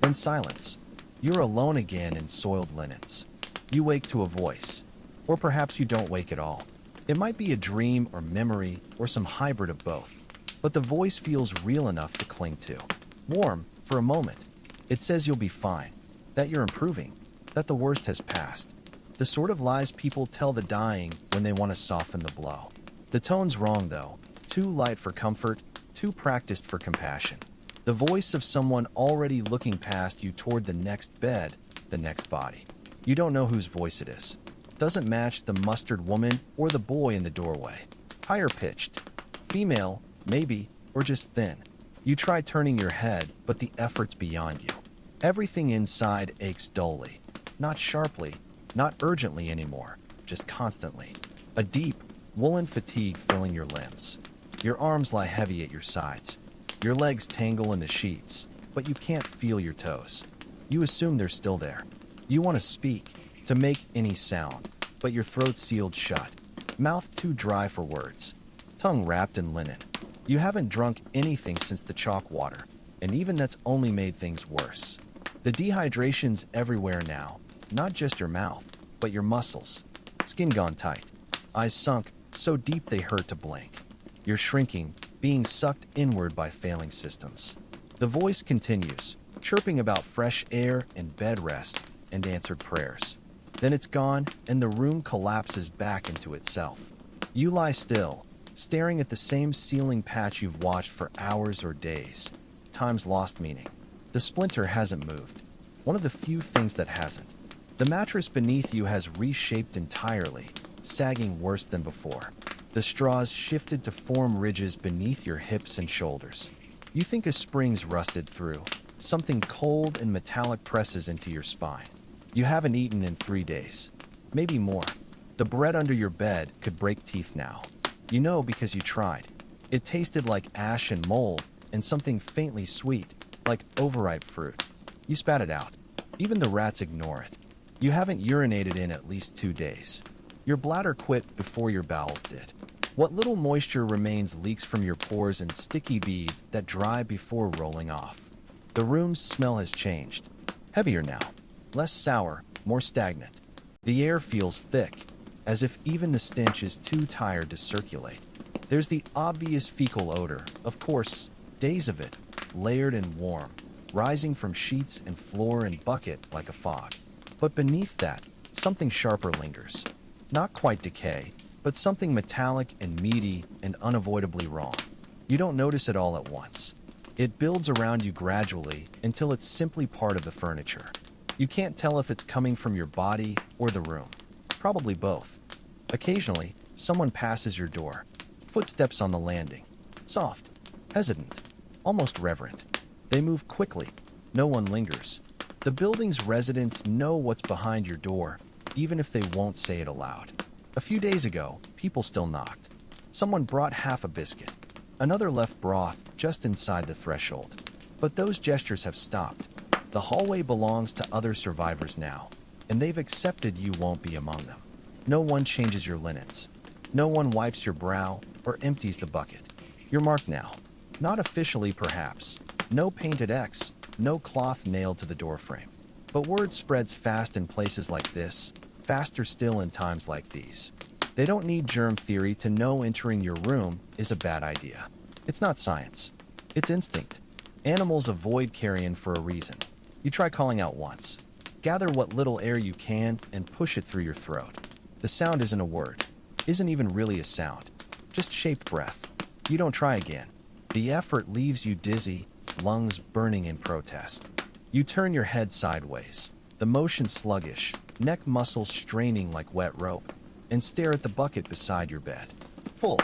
Then silence. You're alone again in soiled linens. You wake to a voice. Or perhaps you don't wake at all. It might be a dream or memory or some hybrid of both. But the voice feels real enough to cling to. Warm, for a moment. It says you'll be fine. That you're improving. That the worst has passed. The sort of lies people tell the dying when they want to soften the blow. The tone's wrong, though. Too light for comfort, too practiced for compassion. The voice of someone already looking past you toward the next bed, the next body. You don't know whose voice it is. Doesn't match the mustard woman or the boy in the doorway. Higher pitched. Female, maybe, or just thin. You try turning your head, but the effort's beyond you. Everything inside aches dully. Not sharply, not urgently anymore, just constantly. A deep, woolen fatigue filling your limbs. Your arms lie heavy at your sides. Your legs tangle in the sheets, but you can't feel your toes. You assume they're still there. You want to speak, to make any sound, but your throat's sealed shut. Mouth too dry for words. Tongue wrapped in linen. You haven't drunk anything since the chalk water, and even that's only made things worse. The dehydration's everywhere now, not just your mouth, but your muscles. Skin gone tight. Eyes sunk, so deep they hurt to blink. You're shrinking, being sucked inward by failing systems. The voice continues, chirping about fresh air and bed rest and answered prayers. Then it's gone, and the room collapses back into itself. You lie still, staring at the same ceiling patch you've watched for hours or days. Time's lost meaning. The splinter hasn't moved. One of the few things that hasn't. The mattress beneath you has reshaped entirely, sagging worse than before. The straws shifted to form ridges beneath your hips and shoulders. You think a spring's rusted through. Something cold and metallic presses into your spine. You haven't eaten in 3 days. Maybe more. The bread under your bed could break teeth now. You know because you tried. It tasted like ash and mold and something faintly sweet, like overripe fruit. You spat it out. Even the rats ignore it. You haven't urinated in at least 2 days. Your bladder quit before your bowels did. What little moisture remains leaks from your pores in sticky beads that dry before rolling off. The room's smell has changed. Heavier now. Less sour, more stagnant. The air feels thick, as if even the stench is too tired to circulate. There's the obvious fecal odor, of course, days of it, layered and warm, rising from sheets and floor and bucket like a fog. But beneath that, something sharper lingers. Not quite decay, but something metallic and meaty and unavoidably wrong. You don't notice it all at once. It builds around you gradually until it's simply part of the furniture. You can't tell if it's coming from your body or the room. Probably both. Occasionally, someone passes your door. Footsteps on the landing. Soft, hesitant, almost reverent. They move quickly. No one lingers. The building's residents know what's behind your door, even if they won't say it aloud. A few days ago, people still knocked. Someone brought half a biscuit. Another left broth just inside the threshold. But those gestures have stopped. The hallway belongs to other survivors now, and they've accepted you won't be among them. No one changes your linens. No one wipes your brow or empties the bucket. You're marked now. Not officially, perhaps. No painted X, no cloth nailed to the doorframe. But word spreads fast in places like this, faster still in times like these. They don't need germ theory to know entering your room is a bad idea. It's not science. It's instinct. Animals avoid carrion for a reason. You try calling out once. Gather what little air you can and push it through your throat. The sound isn't a word. Isn't even really a sound. Just shaped breath. You don't try again. The effort leaves you dizzy, lungs burning in protest. You turn your head sideways, the motion sluggish, neck muscles straining like wet rope, and stare at the bucket beside your bed. Full.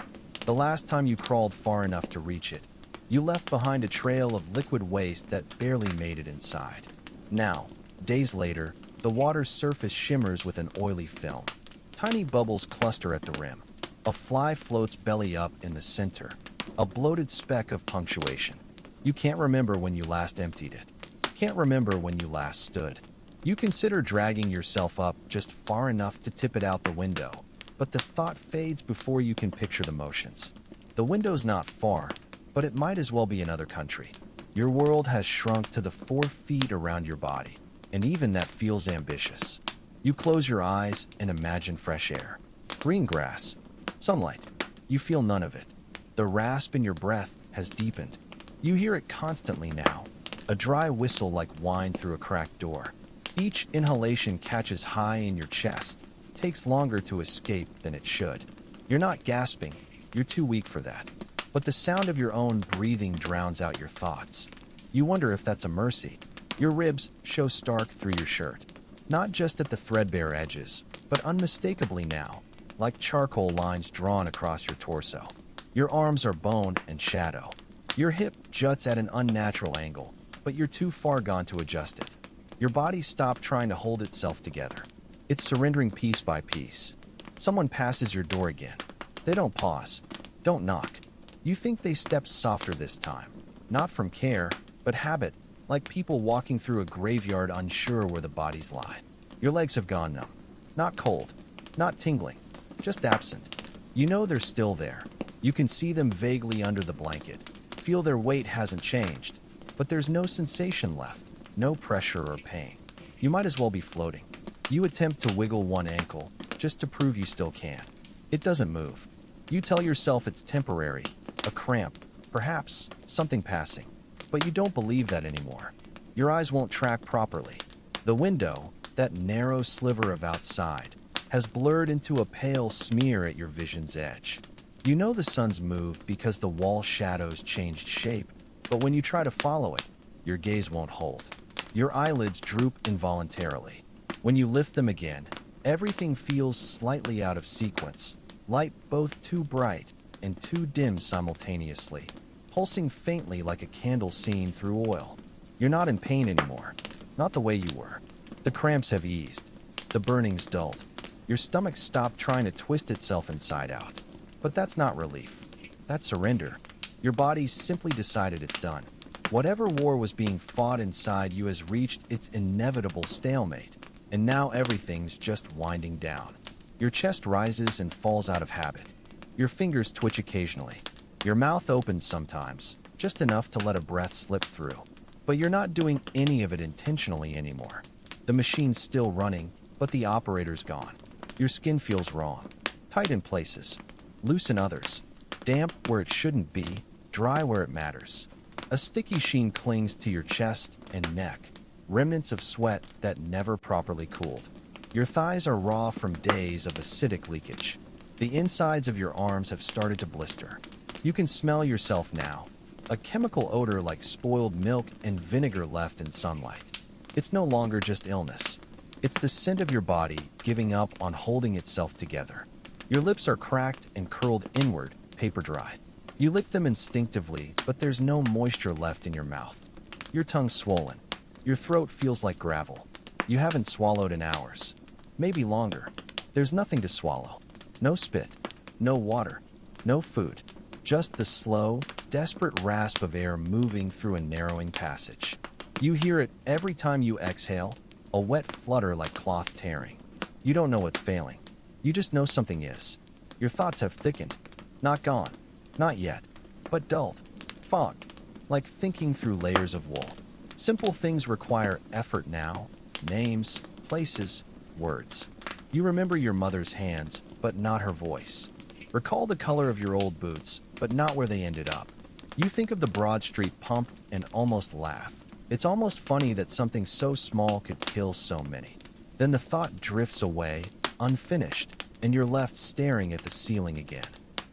The last time you crawled far enough to reach it, you left behind a trail of liquid waste that barely made it inside. Now, days later, the water's surface shimmers with an oily film. Tiny bubbles cluster at the rim. A fly floats belly up in the center. A bloated speck of punctuation. You can't remember when you last emptied it. Can't remember when you last stood. You consider dragging yourself up just far enough to tip it out the window, but the thought fades before you can picture the motions. The window's not far, but it might as well be another country. Your world has shrunk to the 4 feet around your body, and even that feels ambitious. You close your eyes and imagine fresh air. Green grass. Sunlight. You feel none of it. The rasp in your breath has deepened. You hear it constantly now. A dry whistle like wine through a cracked door. Each inhalation catches high in your chest. Takes longer to escape than it should. You're not gasping. You're too weak for that. But the sound of your own breathing drowns out your thoughts. You wonder if that's a mercy. Your ribs show stark through your shirt. Not just at the threadbare edges, but unmistakably now, like charcoal lines drawn across your torso. Your arms are bone and shadow. Your hip juts at an unnatural angle, but you're too far gone to adjust it. Your body stopped trying to hold itself together. It's surrendering piece by piece. Someone passes your door again. They don't pause. Don't knock. You think they stepped softer this time. Not from care, but habit, like people walking through a graveyard unsure where the bodies lie. Your legs have gone numb. Not cold. Not tingling. Just absent. You know they're still there. You can see them vaguely under the blanket. Feel their weight hasn't changed. But there's no sensation left. No pressure or pain. You might as well be floating. You attempt to wiggle one ankle, just to prove you still can. It doesn't move. You tell yourself it's temporary, a cramp, perhaps something passing. But you don't believe that anymore. Your eyes won't track properly. The window, that narrow sliver of outside, has blurred into a pale smear at your vision's edge. You know the sun's moved because the wall shadows changed shape, but when you try to follow it, your gaze won't hold. Your eyelids droop involuntarily. When you lift them again, everything feels slightly out of sequence, light both too bright and too dim simultaneously, pulsing faintly like a candle seen through oil. You're not in pain anymore, not the way you were. The cramps have eased. The burning's dulled. Your stomach stopped trying to twist itself inside out. But that's not relief. That's surrender. Your body's simply decided it's done. Whatever war was being fought inside you has reached its inevitable stalemate, and now everything's just winding down. Your chest rises and falls out of habit. Your fingers twitch occasionally. Your mouth opens sometimes, just enough to let a breath slip through. But you're not doing any of it intentionally anymore. The machine's still running, but the operator's gone. Your skin feels wrong, tight in places, loose in others, damp where it shouldn't be, dry where it matters. A sticky sheen clings to your chest and neck, remnants of sweat that never properly cooled. Your thighs are raw from days of acidic leakage. The insides of your arms have started to blister. You can smell yourself now, a chemical odor like spoiled milk and vinegar left in sunlight. It's no longer just illness. It's the scent of your body giving up on holding itself together. Your lips are cracked and curled inward, paper dry. You lick them instinctively, but there's no moisture left in your mouth. Your tongue's swollen. Your throat feels like gravel. You haven't swallowed in hours. Maybe longer. There's nothing to swallow. No spit. No water. No food. Just the slow, desperate rasp of air moving through a narrowing passage. You hear it every time you exhale, a wet flutter like cloth tearing. You don't know what's failing. You just know something is. Your thoughts have thickened. Not gone. Not yet. But dulled. Fogged. Like thinking through layers of wool. Simple things require effort now. Names, places, words. You remember your mother's hands, but not her voice. Recall the color of your old boots, but not where they ended up. You think of the Broad Street pump and almost laugh. It's almost funny that something so small could kill so many. Then the thought drifts away, unfinished, and you're left staring at the ceiling again.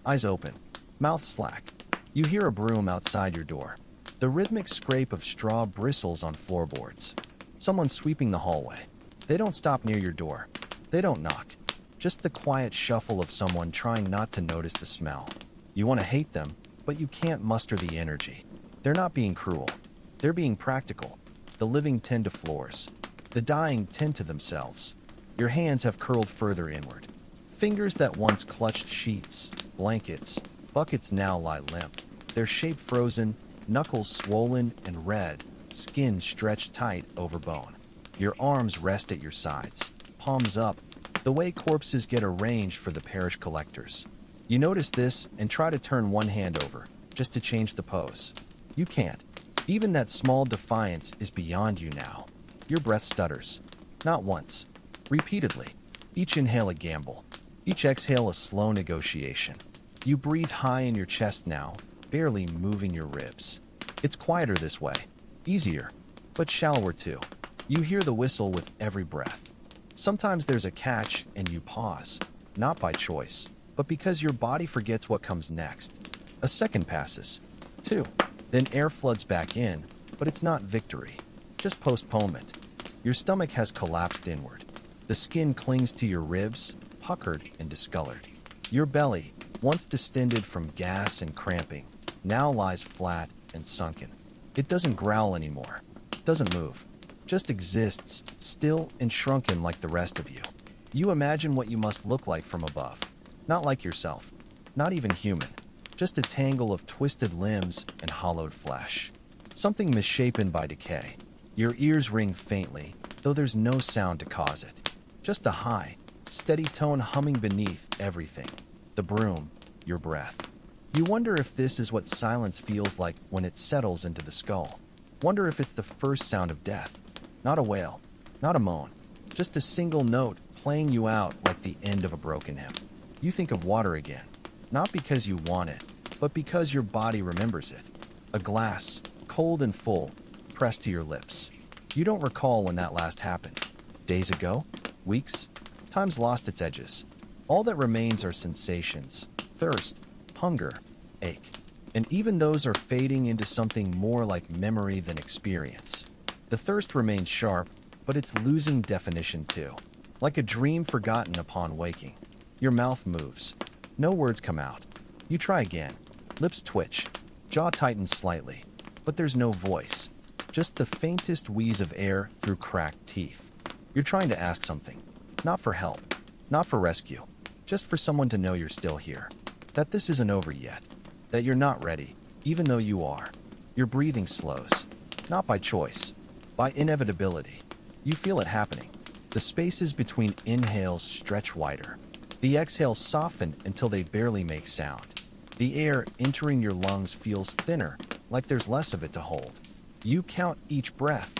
Eyes open, mouth slack. You hear a broom outside your door. The rhythmic scrape of straw bristles on floorboards. Someone sweeping the hallway. They don't stop near your door. They don't knock. Just the quiet shuffle of someone trying not to notice the smell. You want to hate them, but you can't muster the energy. They're not being cruel. They're being practical. The living tend to floors. The dying tend to themselves. Your hands have curled further inward. Fingers that once clutched sheets, blankets, buckets now lie limp. Their shape frozen, knuckles swollen and red, skin stretched tight over bone. Your arms rest at your sides, palms up, the way corpses get arranged for the parish collectors. You notice this and try to turn one hand over, just to change the pose. You can't. Even that small defiance is beyond you now. Your breath stutters. Not once. Repeatedly. Each inhale a gamble. Each exhale a slow negotiation. You breathe high in your chest now, barely moving your ribs. It's quieter this way. Easier. But shallower too. You hear the whistle with every breath. Sometimes there's a catch and you pause. Not by choice, but because your body forgets what comes next. A second passes. 2. Then air floods back in, but it's not victory. Just postponement. Your stomach has collapsed inward. The skin clings to your ribs, puckered and discolored. Your belly, once distended from gas and cramping, now lies flat and sunken. It doesn't growl anymore. Doesn't move. Just exists, still and shrunken like the rest of you. You imagine what you must look like from above. Not like yourself. Not even human. Just a tangle of twisted limbs and hollowed flesh. Something misshapen by decay. Your ears ring faintly, though there's no sound to cause it. Just a high, steady tone humming beneath everything. The broom, your breath. You wonder if this is what silence feels like when it settles into the skull. Wonder if it's the first sound of death. Not a wail, not a moan. Just a single note playing you out like the end of a broken hymn. You think of water again. Not because you want it, but because your body remembers it. A glass, cold and full, pressed to your lips. You don't recall when that last happened. Days ago? Weeks? Time's lost its edges. All that remains are sensations. Thirst, hunger, ache. And even those are fading into something more like memory than experience. The thirst remains sharp, but it's losing definition too. Like a dream forgotten upon waking. Your mouth moves. No words come out. You try again. Lips twitch. Jaw tightens slightly. But there's no voice. Just the faintest wheeze of air through cracked teeth. You're trying to ask something. Not for help. Not for rescue. Just for someone to know you're still here. That this isn't over yet. That you're not ready, even though you are. Your breathing slows. Not by choice. By inevitability. You feel it happening. The spaces between inhales stretch wider. The exhales soften until they barely make sound. The air entering your lungs feels thinner, like there's less of it to hold. You count each breath,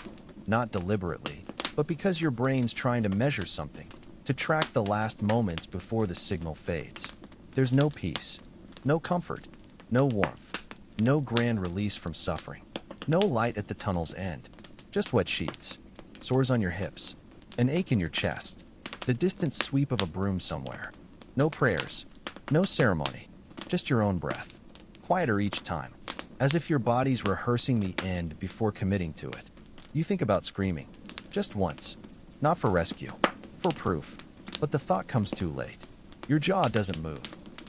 not deliberately, but because your brain's trying to measure something, to track the last moments before the signal fades. There's no peace, no comfort, no warmth, no grand release from suffering, no light at the tunnel's end. Just wet sheets, sores on your hips, an ache in your chest, the distant sweep of a broom somewhere. No prayers, no ceremony, just your own breath, quieter each time, as if your body's rehearsing the end before committing to it. You think about screaming, Just once. Not for rescue. For proof. But the thought comes too late. Your jaw doesn't move.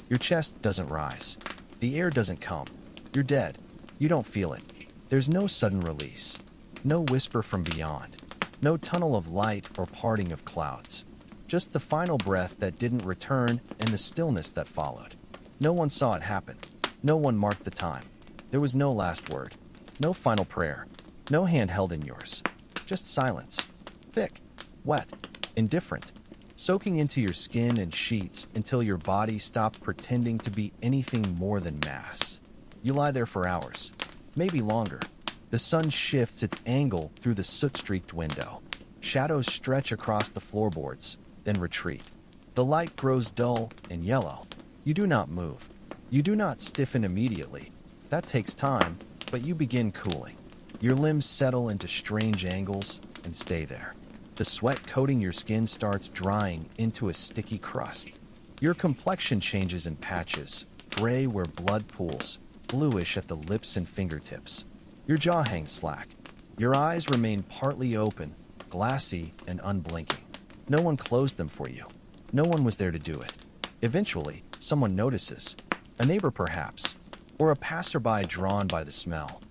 Your chest doesn't rise. The air doesn't come. You're dead. You don't feel it. There's no sudden release. No whisper from beyond. No tunnel of light or parting of clouds. Just the final breath that didn't return and the stillness that followed. No one saw it happen. No one marked the time. There was no last word. No final prayer. No hand held in yours. Just silence. Thick. Wet. Indifferent. Soaking into your skin and sheets until your body stopped pretending to be anything more than mass. You lie there for hours. Maybe longer. The sun shifts its angle through the soot-streaked window. Shadows stretch across the floorboards, then retreat. The light grows dull and yellow. You do not move. You do not stiffen immediately. That takes time, but you begin cooling. Your limbs settle into strange angles and stay there. The sweat coating your skin starts drying into a sticky crust. Your complexion changes in patches, gray where blood pools, bluish at the lips and fingertips. Your jaw hangs slack. Your eyes remain partly open, glassy and unblinking. No one closed them for you. No one was there to do it. Eventually, someone notices. A neighbor perhaps, or a passerby drawn by the smell.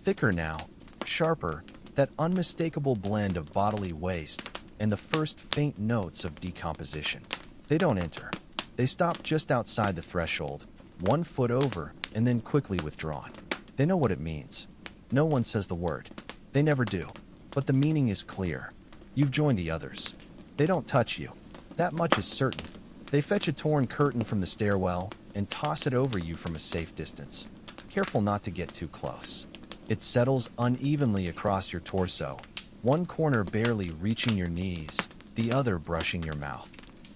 Thicker now, sharper, that unmistakable blend of bodily waste and the first faint notes of decomposition. They don't enter. They stop just outside the threshold, 1 foot over, and then quickly withdrawn. They know what it means. No one says the word. They never do. But the meaning is clear. You've joined the others. They don't touch you. That much is certain. They fetch a torn curtain from the stairwell and toss it over you from a safe distance. Careful not to get too close. It settles unevenly across your torso, one corner barely reaching your knees, the other brushing your mouth.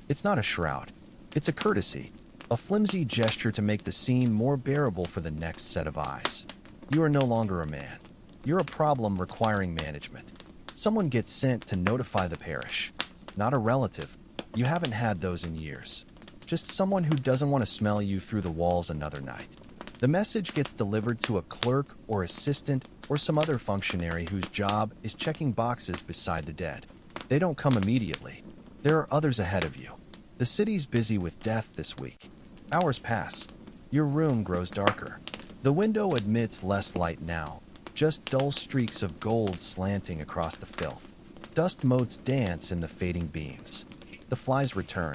It's not a shroud. It's a courtesy, a flimsy gesture to make the scene more bearable for the next set of eyes. You are no longer a man. You're a problem requiring management. Someone gets sent to notify the parish. Not a relative. You haven't had those in years. Just someone who doesn't want to smell you through the walls another night. The message gets delivered to a clerk or assistant or some other functionary whose job is checking boxes beside the dead. They don't come immediately. There are others ahead of you. The city's busy with death this week. Hours pass. Your room grows darker. The window admits less light now, just dull streaks of gold slanting across the filth. Dust motes dance in the fading beams. The flies return.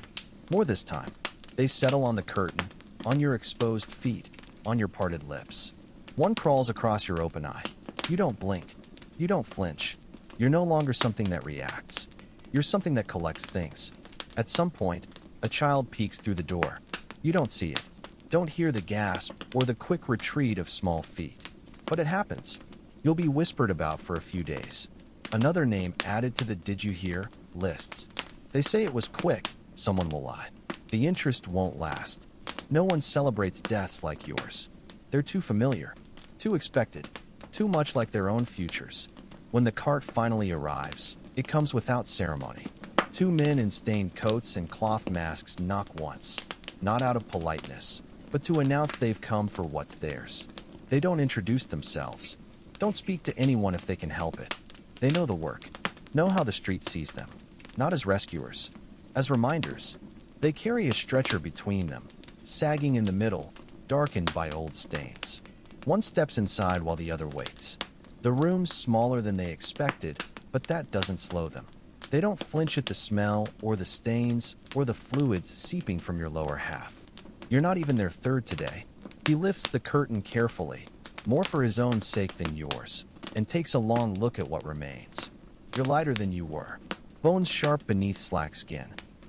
More this time. They settle on the curtain, on your exposed feet, on your parted lips. One crawls across your open eye. You don't blink. You don't flinch. You're no longer something that reacts. You're something that collects things. At some point, a child peeks through the door. You don't see it. Don't hear the gasp or the quick retreat of small feet. But it happens. You'll be whispered about for a few days. Another name added to the "did you hear" lists. They say it was quick. Someone will lie. The interest won't last. No one celebrates deaths like yours. They're too familiar, too expected, too much like their own futures. When the cart finally arrives, it comes without ceremony. 2 men in stained coats and cloth masks knock once, not out of politeness, but to announce they've come for what's theirs. They don't introduce themselves. Don't speak to anyone if they can help it. They know the work, know how the street sees them. Not as rescuers, as reminders. They carry a stretcher between them, sagging in the middle, darkened by old stains. One steps inside while the other waits. The room's smaller than they expected, but that doesn't slow them. They don't flinch at the smell or the stains or the fluids seeping from your lower half. You're not even their third today. He lifts the curtain carefully, more for his own sake than yours, and takes a long look at what remains. You're lighter than you were. Bones sharp beneath slack skin.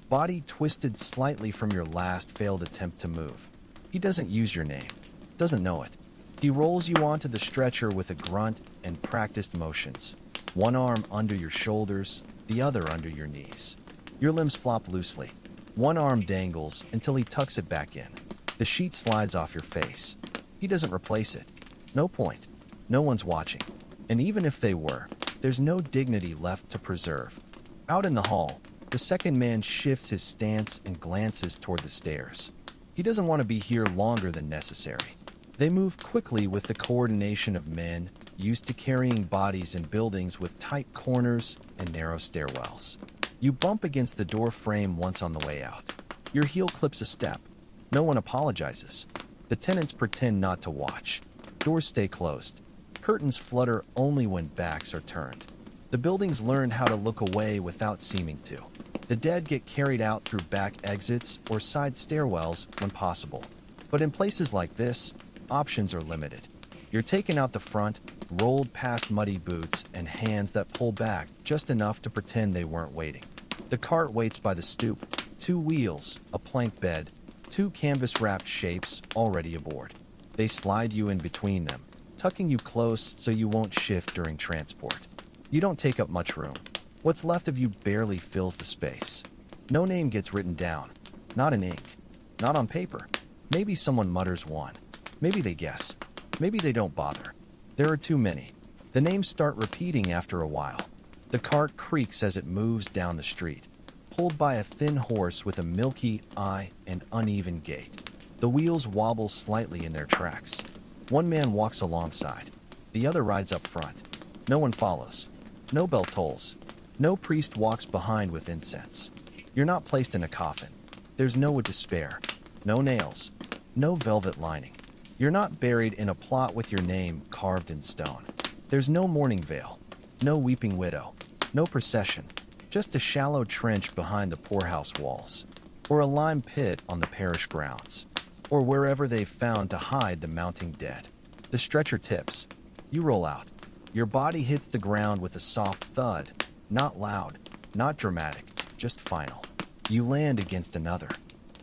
Body twisted slightly from your last failed attempt to move. He doesn't use your name. Doesn't know it. He rolls you onto the stretcher with a grunt and practiced motions. One arm under your shoulders, the other under your knees. Your limbs flop loosely. One arm dangles until he tucks it back in. The sheet slides off your face. He doesn't replace it. No point. No one's watching. And even if they were, there's no dignity left to preserve. Out in the hall, the second man shifts his stance and glances toward the stairs. He doesn't want to be here longer than necessary. They move quickly with the coordination of men, used to carrying bodies in buildings with tight corners and narrow stairwells. You bump against the door frame once on the way out. Your heel clips a step. No one apologizes. The tenants pretend not to watch. Doors stay closed. Curtains flutter only when backs are turned. The buildings learn how to look away without seeming to. The dead get carried out through back exits or side stairwells when possible. But in places like this, options are limited. You're taken out the front, rolled past muddy boots and hands that pull back just enough to pretend they weren't waiting. The cart waits by the stoop. 2 wheels, a plank bed, 2 canvas-wrapped shapes already aboard. They slide you in between them, tucking you close so you won't shift during transport. You don't take up much room. What's left of you barely fills the space. No name gets written down. Not in ink. Not on paper. Maybe someone mutters one. Maybe they guess. Maybe they don't bother. There are too many. The names start repeating after a while. The cart creaks as it moves down the street, pulled by a thin horse with a milky eye and uneven gait. The wheels wobble slightly in their tracks. One man walks alongside. The other rides up front. No one follows. No bell tolls. No priest walks behind with incense. You're not placed in a coffin. There's no wood to spare. No nails. No velvet lining. You're not buried in a plot with your name carved in stone. There's no mourning veil. No weeping widow. No procession. Just a shallow trench behind the poorhouse walls. Or a lime pit on the parish grounds. Or wherever they've found to hide the mounting dead. The stretcher tips. You roll out. Your body hits the ground with a soft thud. Not loud, not dramatic, just final. You land against another.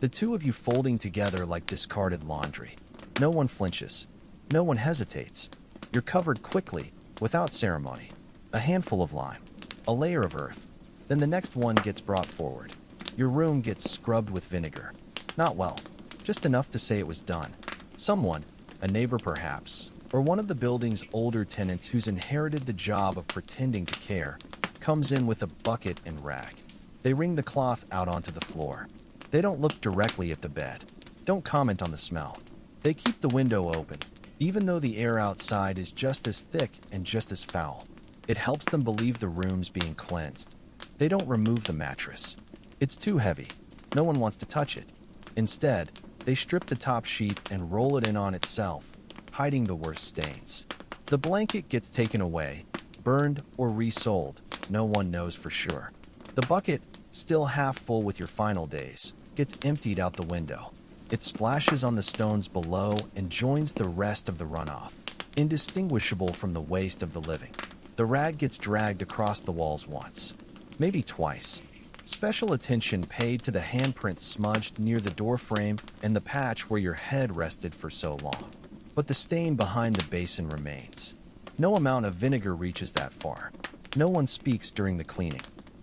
The two of you folding together like discarded laundry. No one flinches. No one hesitates. You're covered quickly, without ceremony. A handful of lime. A layer of earth. Then the next one gets brought forward. Your room gets scrubbed with vinegar. Not well. Just enough to say it was done. Someone, a neighbor perhaps, or one of the building's older tenants who's inherited the job of pretending to care, comes in with a bucket and rag. They wring the cloth out onto the floor. They don't look directly at the bed. Don't comment on the smell. They keep the window open, even though the air outside is just as thick and just as foul. It helps them believe the room's being cleansed. They don't remove the mattress. It's too heavy. No one wants to touch it. Instead, they strip the top sheet and roll it in on itself, hiding the worst stains. The blanket gets taken away, burned or resold. No one knows for sure. The bucket, still half full with your final days, gets emptied out the window. It splashes on the stones below and joins the rest of the runoff, indistinguishable from the waste of the living. The rag gets dragged across the walls once, maybe twice. Special attention paid to the handprint smudged near the doorframe and the patch where your head rested for so long. But the stain behind the basin remains. No amount of vinegar reaches that far. No one speaks during the cleaning.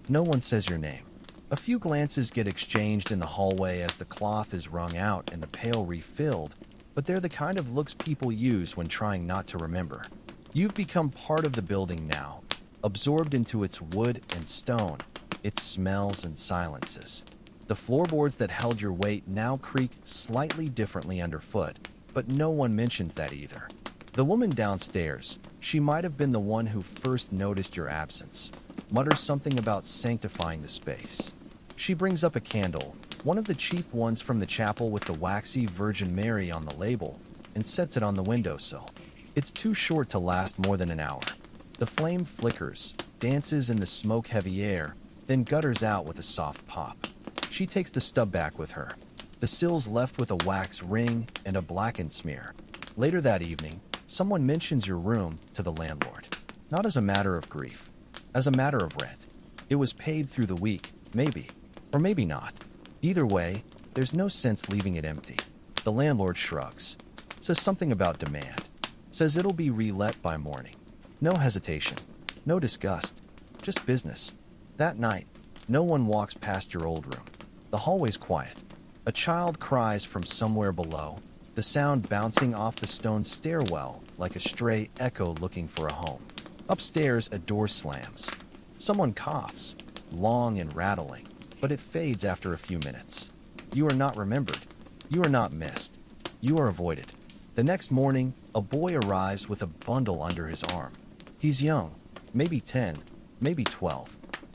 No one says your name. A few glances get exchanged in the hallway as the cloth is wrung out and the pail refilled, but they're the kind of looks people use when trying not to remember. You've become part of the building now, absorbed into its wood and stone, its smells and silences. The floorboards that held your weight now creak slightly differently underfoot, but no one mentions that either. The woman downstairs, she might have been the one who first noticed your absence, mutters something about sanctifying the space. She brings up a candle, one of the cheap ones from the chapel with the waxy Virgin Mary on the label, and sets it on the windowsill. It's too short to last more than an hour. The flame flickers, dances in the smoke-heavy air, then gutters out with a soft pop. She takes the stub back with her. The sill's left with a wax ring and a blackened smear. Later that evening, someone mentions your room to the landlord. Not as a matter of grief, as a matter of rent. It was paid through the week, maybe, or maybe not. Either way, there's no sense leaving it empty. The landlord shrugs, says something about demand, says it'll be relet by morning. No hesitation, no disgust, just business. That night, no one walks past your old room. The hallway's quiet. A child cries from somewhere below, the sound bouncing off the stone stairwell like a stray echo looking for a home. Upstairs, a door slams. Someone coughs, long and rattling, but it fades after a few minutes. You are not remembered. You are not missed. You are avoided. The next morning, a boy arrives with a bundle under his arm. He's young, maybe 10, maybe 12.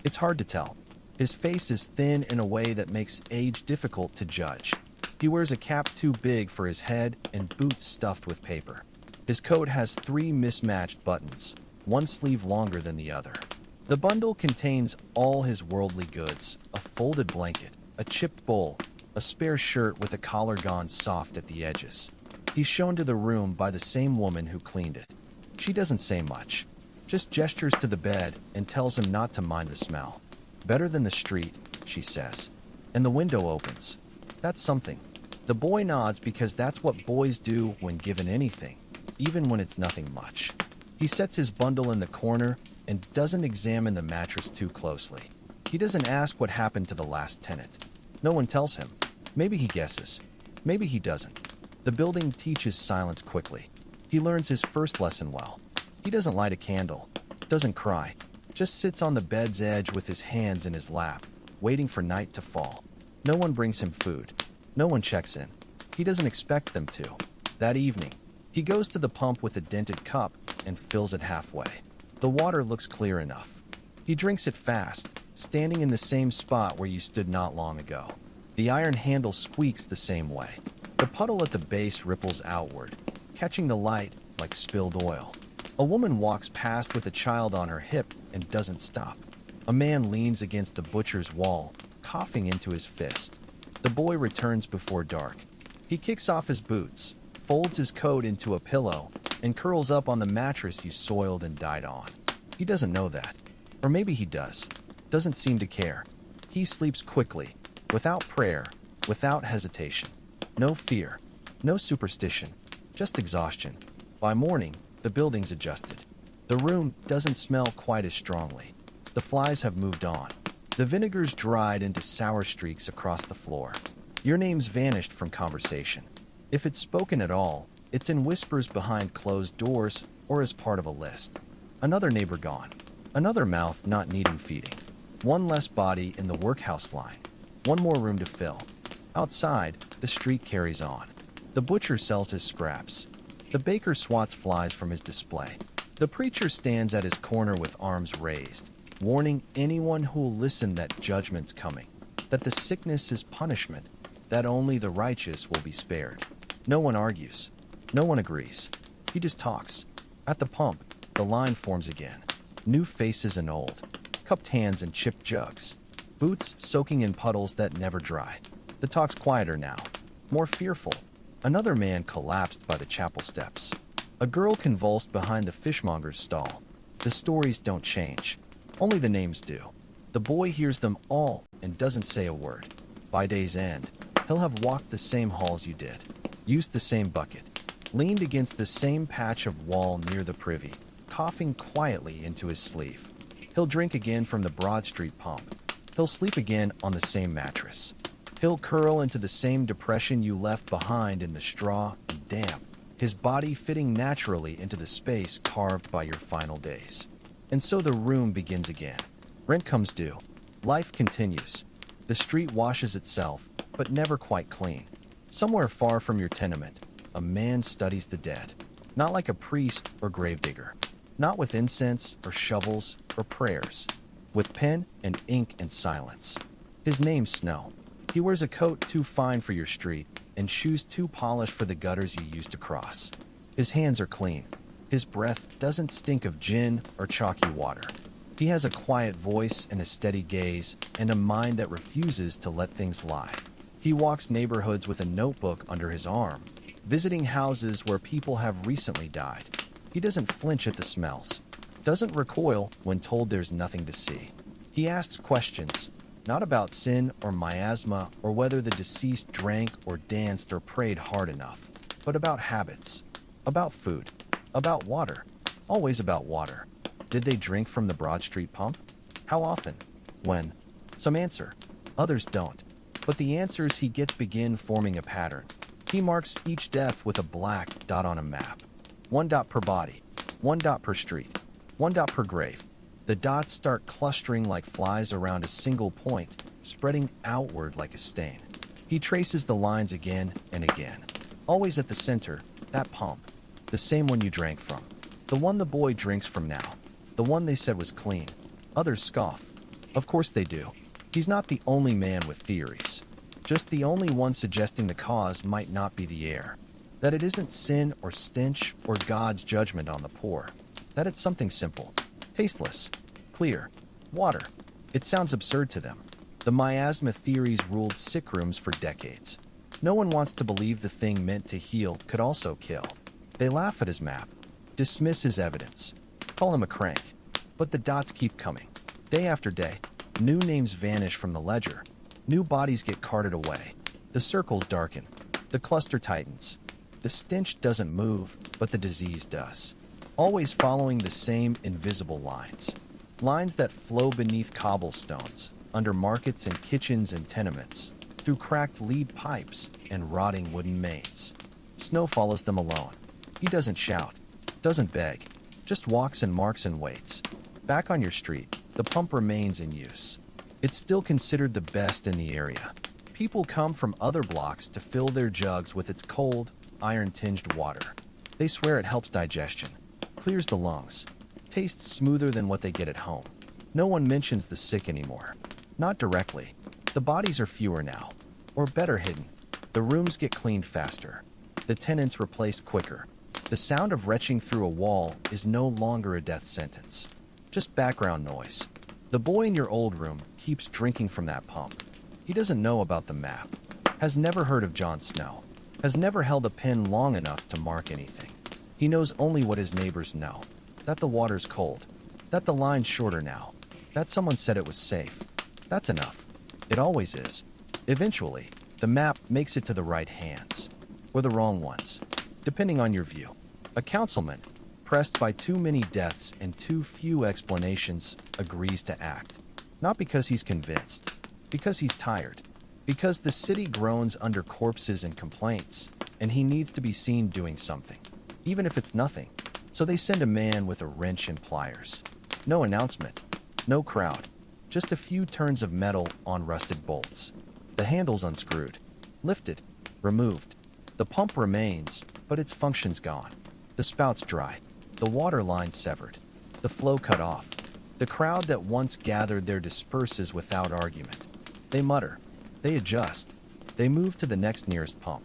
It's hard to tell. His face is thin in a way that makes age difficult to judge. He wears a cap too big for his head and boots stuffed with paper. His coat has 3 mismatched buttons, one sleeve longer than the other. The bundle contains all his worldly goods: a folded blanket, a chipped bowl, a spare shirt with a collar gone soft at the edges. He's shown to the room by the same woman who cleaned it. She doesn't say much, just gestures to the bed and tells him not to mind the smell. Better than the street, she says. And the window opens. That's something. The boy nods because that's what boys do when given anything, even when it's nothing much. He sets his bundle in the corner and doesn't examine the mattress too closely. He doesn't ask what happened to the last tenant. No one tells him. Maybe he guesses. Maybe he doesn't. The building teaches silence quickly. He learns his first lesson well. He doesn't light a candle, doesn't cry, just sits on the bed's edge with his hands in his lap, waiting for night to fall. No one brings him food. No one checks in. He doesn't expect them to. That evening, he goes to the pump with a dented cup and fills it halfway. The water looks clear enough. He drinks it fast, standing in the same spot where you stood not long ago. The iron handle squeaks the same way. The puddle at the base ripples outward, catching the light like spilled oil. A woman walks past with a child on her hip and doesn't stop. A man leans against the butcher's wall, coughing into his fist. The boy returns before dark. He kicks off his boots, folds his coat into a pillow, and curls up on the mattress you soiled and died on. He doesn't know that. Or maybe he does. Doesn't seem to care. He sleeps quickly, without prayer, without hesitation. No fear, no superstition, just exhaustion. By morning, the building's adjusted. The room doesn't smell quite as strongly. The flies have moved on. The vinegar's dried into sour streaks across the floor. Your name's vanished from conversation. If it's spoken at all, it's in whispers behind closed doors or as part of a list. Another neighbor gone. Another mouth not needing feeding. One less body in the workhouse line. One more room to fill. Outside, the street carries on. The butcher sells his scraps. The baker swats flies from his display. The preacher stands at his corner with arms raised, warning anyone who'll listen that judgment's coming, that the sickness is punishment, that only the righteous will be spared. No one argues. No one agrees. He just talks. At the pump, the line forms again. New faces and old. Cupped hands and chipped jugs. Boots soaking in puddles that never dry. The talk's quieter now. More fearful. Another man collapsed by the chapel steps. A girl convulsed behind the fishmonger's stall. The stories don't change. Only the names do. The boy hears them all and doesn't say a word. By day's end, he'll have walked the same halls you did, used the same bucket, leaned against the same patch of wall near the privy, coughing quietly into his sleeve. He'll drink again from the Broad Street pump. He'll sleep again on the same mattress. He'll curl into the same depression you left behind in the straw and damp, his body fitting naturally into the space carved by your final days. And so the room begins again. Rent comes due. Life continues. The street washes itself, but never quite clean. Somewhere far from your tenement, a man studies the dead. Not like a priest or gravedigger. Not with incense or shovels or prayers. With pen and ink and silence. His name's Snow. He wears a coat too fine for your street and shoes too polished for the gutters you used to cross. His hands are clean. His breath doesn't stink of gin or chalky water. He has a quiet voice and a steady gaze and a mind that refuses to let things lie. He walks neighborhoods with a notebook under his arm, visiting houses where people have recently died. He doesn't flinch at the smells, doesn't recoil when told there's nothing to see. He asks questions, not about sin or miasma or whether the deceased drank or danced or prayed hard enough, but about habits, about food, about water, always about water. Did they drink from the Broad Street pump? How often? When? Some answer. Others don't. But the answers he gets begin forming a pattern. He marks each death with a black dot on a map. 1 dot per body, 1 dot per street, 1 dot per grave. The dots start clustering like flies around a single point, spreading outward like a stain. He traces the lines again and again. Always at the center, that pump. The same one you drank from. The one the boy drinks from now. The one they said was clean. Others scoff. Of course they do. He's not the only man with theories. Just the only one suggesting the cause might not be the air. That it isn't sin or stench or God's judgment on the poor. That it's something simple. Tasteless. Clear. Water. It sounds absurd to them. The miasma theories ruled sick rooms for decades. No one wants to believe the thing meant to heal could also kill. They laugh at his map, dismiss his evidence, call him a crank. But the dots keep coming. Day after day, new names vanish from the ledger. New bodies get carted away. The circles darken. The cluster tightens. The stench doesn't move, but the disease does. Always following the same invisible lines. Lines that flow beneath cobblestones, under markets and kitchens and tenements, through cracked lead pipes and rotting wooden mains. Snow follows them alone. He doesn't shout, doesn't beg, just walks and marks and waits. Back on your street, the pump remains in use. It's still considered the best in the area. People come from other blocks to fill their jugs with its cold, iron-tinged water. They swear it helps digestion, clears the lungs, tastes smoother than what they get at home. No one mentions the sick anymore. Not directly. The bodies are fewer now, or better hidden. The rooms get cleaned faster. The tenants replaced quicker. The sound of retching through a wall is no longer a death sentence. Just background noise. The boy in your old room keeps drinking from that pump. He doesn't know about the map, has never heard of Jon Snow, has never held a pen long enough to mark anything. He knows only what his neighbors know. That the water's cold. That the line's shorter now. That someone said it was safe. That's enough. It always is. Eventually, the map makes it to the right hands. Or the wrong ones, depending on your view. A councilman, pressed by too many deaths and too few explanations, agrees to act. Not because he's convinced. Because he's tired. Because the city groans under corpses and complaints, and he needs to be seen doing something. Even if it's nothing. So they send a man with a wrench and pliers. No announcement. No crowd. Just a few turns of metal on rusted bolts. The handle's unscrewed. Lifted. Removed. The pump remains, but its function's gone. The spout's dry. The water line severed. The flow cut off. The crowd that once gathered there disperses without argument. They mutter. They adjust. They move to the next nearest pump.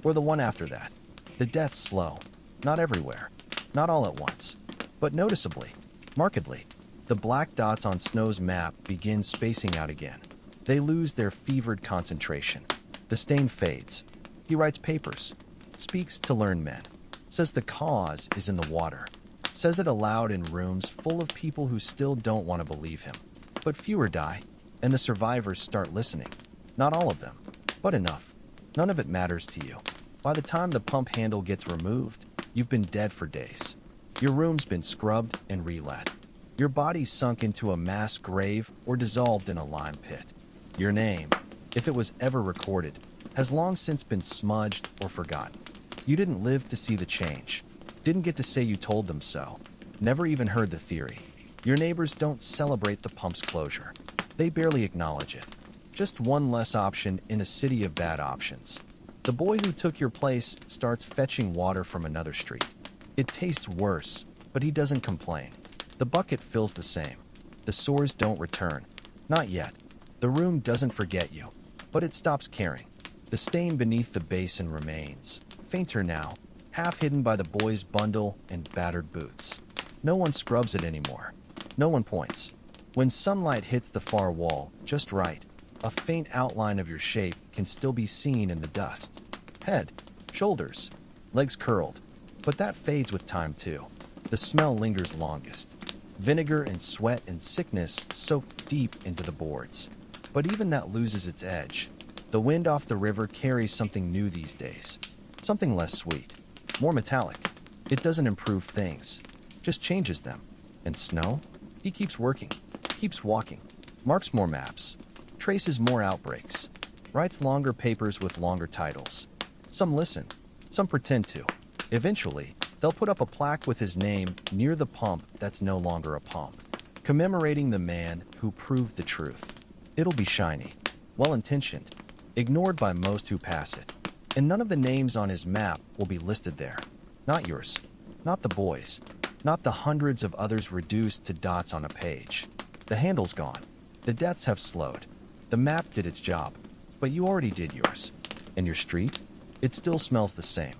Or the one after that. The death's slow. Not everywhere. Not all at once. But noticeably. Markedly. The black dots on Snow's map begin spacing out again. They lose their fevered concentration. The stain fades. He writes papers. Speaks to learned men. Says the cause is in the water. Says it aloud in rooms full of people who still don't want to believe him. But fewer die, and the survivors start listening. Not all of them, but enough. None of it matters to you. By the time the pump handle gets removed, you've been dead for days. Your room's been scrubbed and relet. Your body's sunk into a mass grave or dissolved in a lime pit. Your name, if it was ever recorded, has long since been smudged or forgotten. You didn't live to see the change. Didn't get to say you told them so. Never even heard the theory. Your neighbors don't celebrate the pump's closure. They barely acknowledge it. Just one less option in a city of bad options. The boy who took your place starts fetching water from another street. It tastes worse, but he doesn't complain. The bucket fills the same. The sores don't return. Not yet. The room doesn't forget you, but it stops caring. The stain beneath the basin remains, fainter now, half hidden by the boy's bundle and battered boots. No one scrubs it anymore. No one points. When sunlight hits the far wall, just right, a faint outline of your shape can still be seen in the dust. Head, shoulders, legs curled. But that fades with time too. The smell lingers longest. Vinegar and sweat and sickness soak deep into the boards. But even that loses its edge. The wind off the river carries something new these days. Something less sweet. More metallic. It doesn't improve things. Just changes them. And Snow? He keeps working. Keeps walking. Marks more maps. Traces more outbreaks. Writes longer papers with longer titles. Some listen. Some pretend to. Eventually, they'll put up a plaque with his name near the pump that's no longer a pump, commemorating the man who proved the truth. It'll be shiny, well-intentioned, ignored by most who pass it. And none of the names on his map will be listed there. Not yours. Not the boys. Not the hundreds of others reduced to dots on a page. The handle's gone. The deaths have slowed. The map did its job. But you already did yours. And your street? It still smells the same.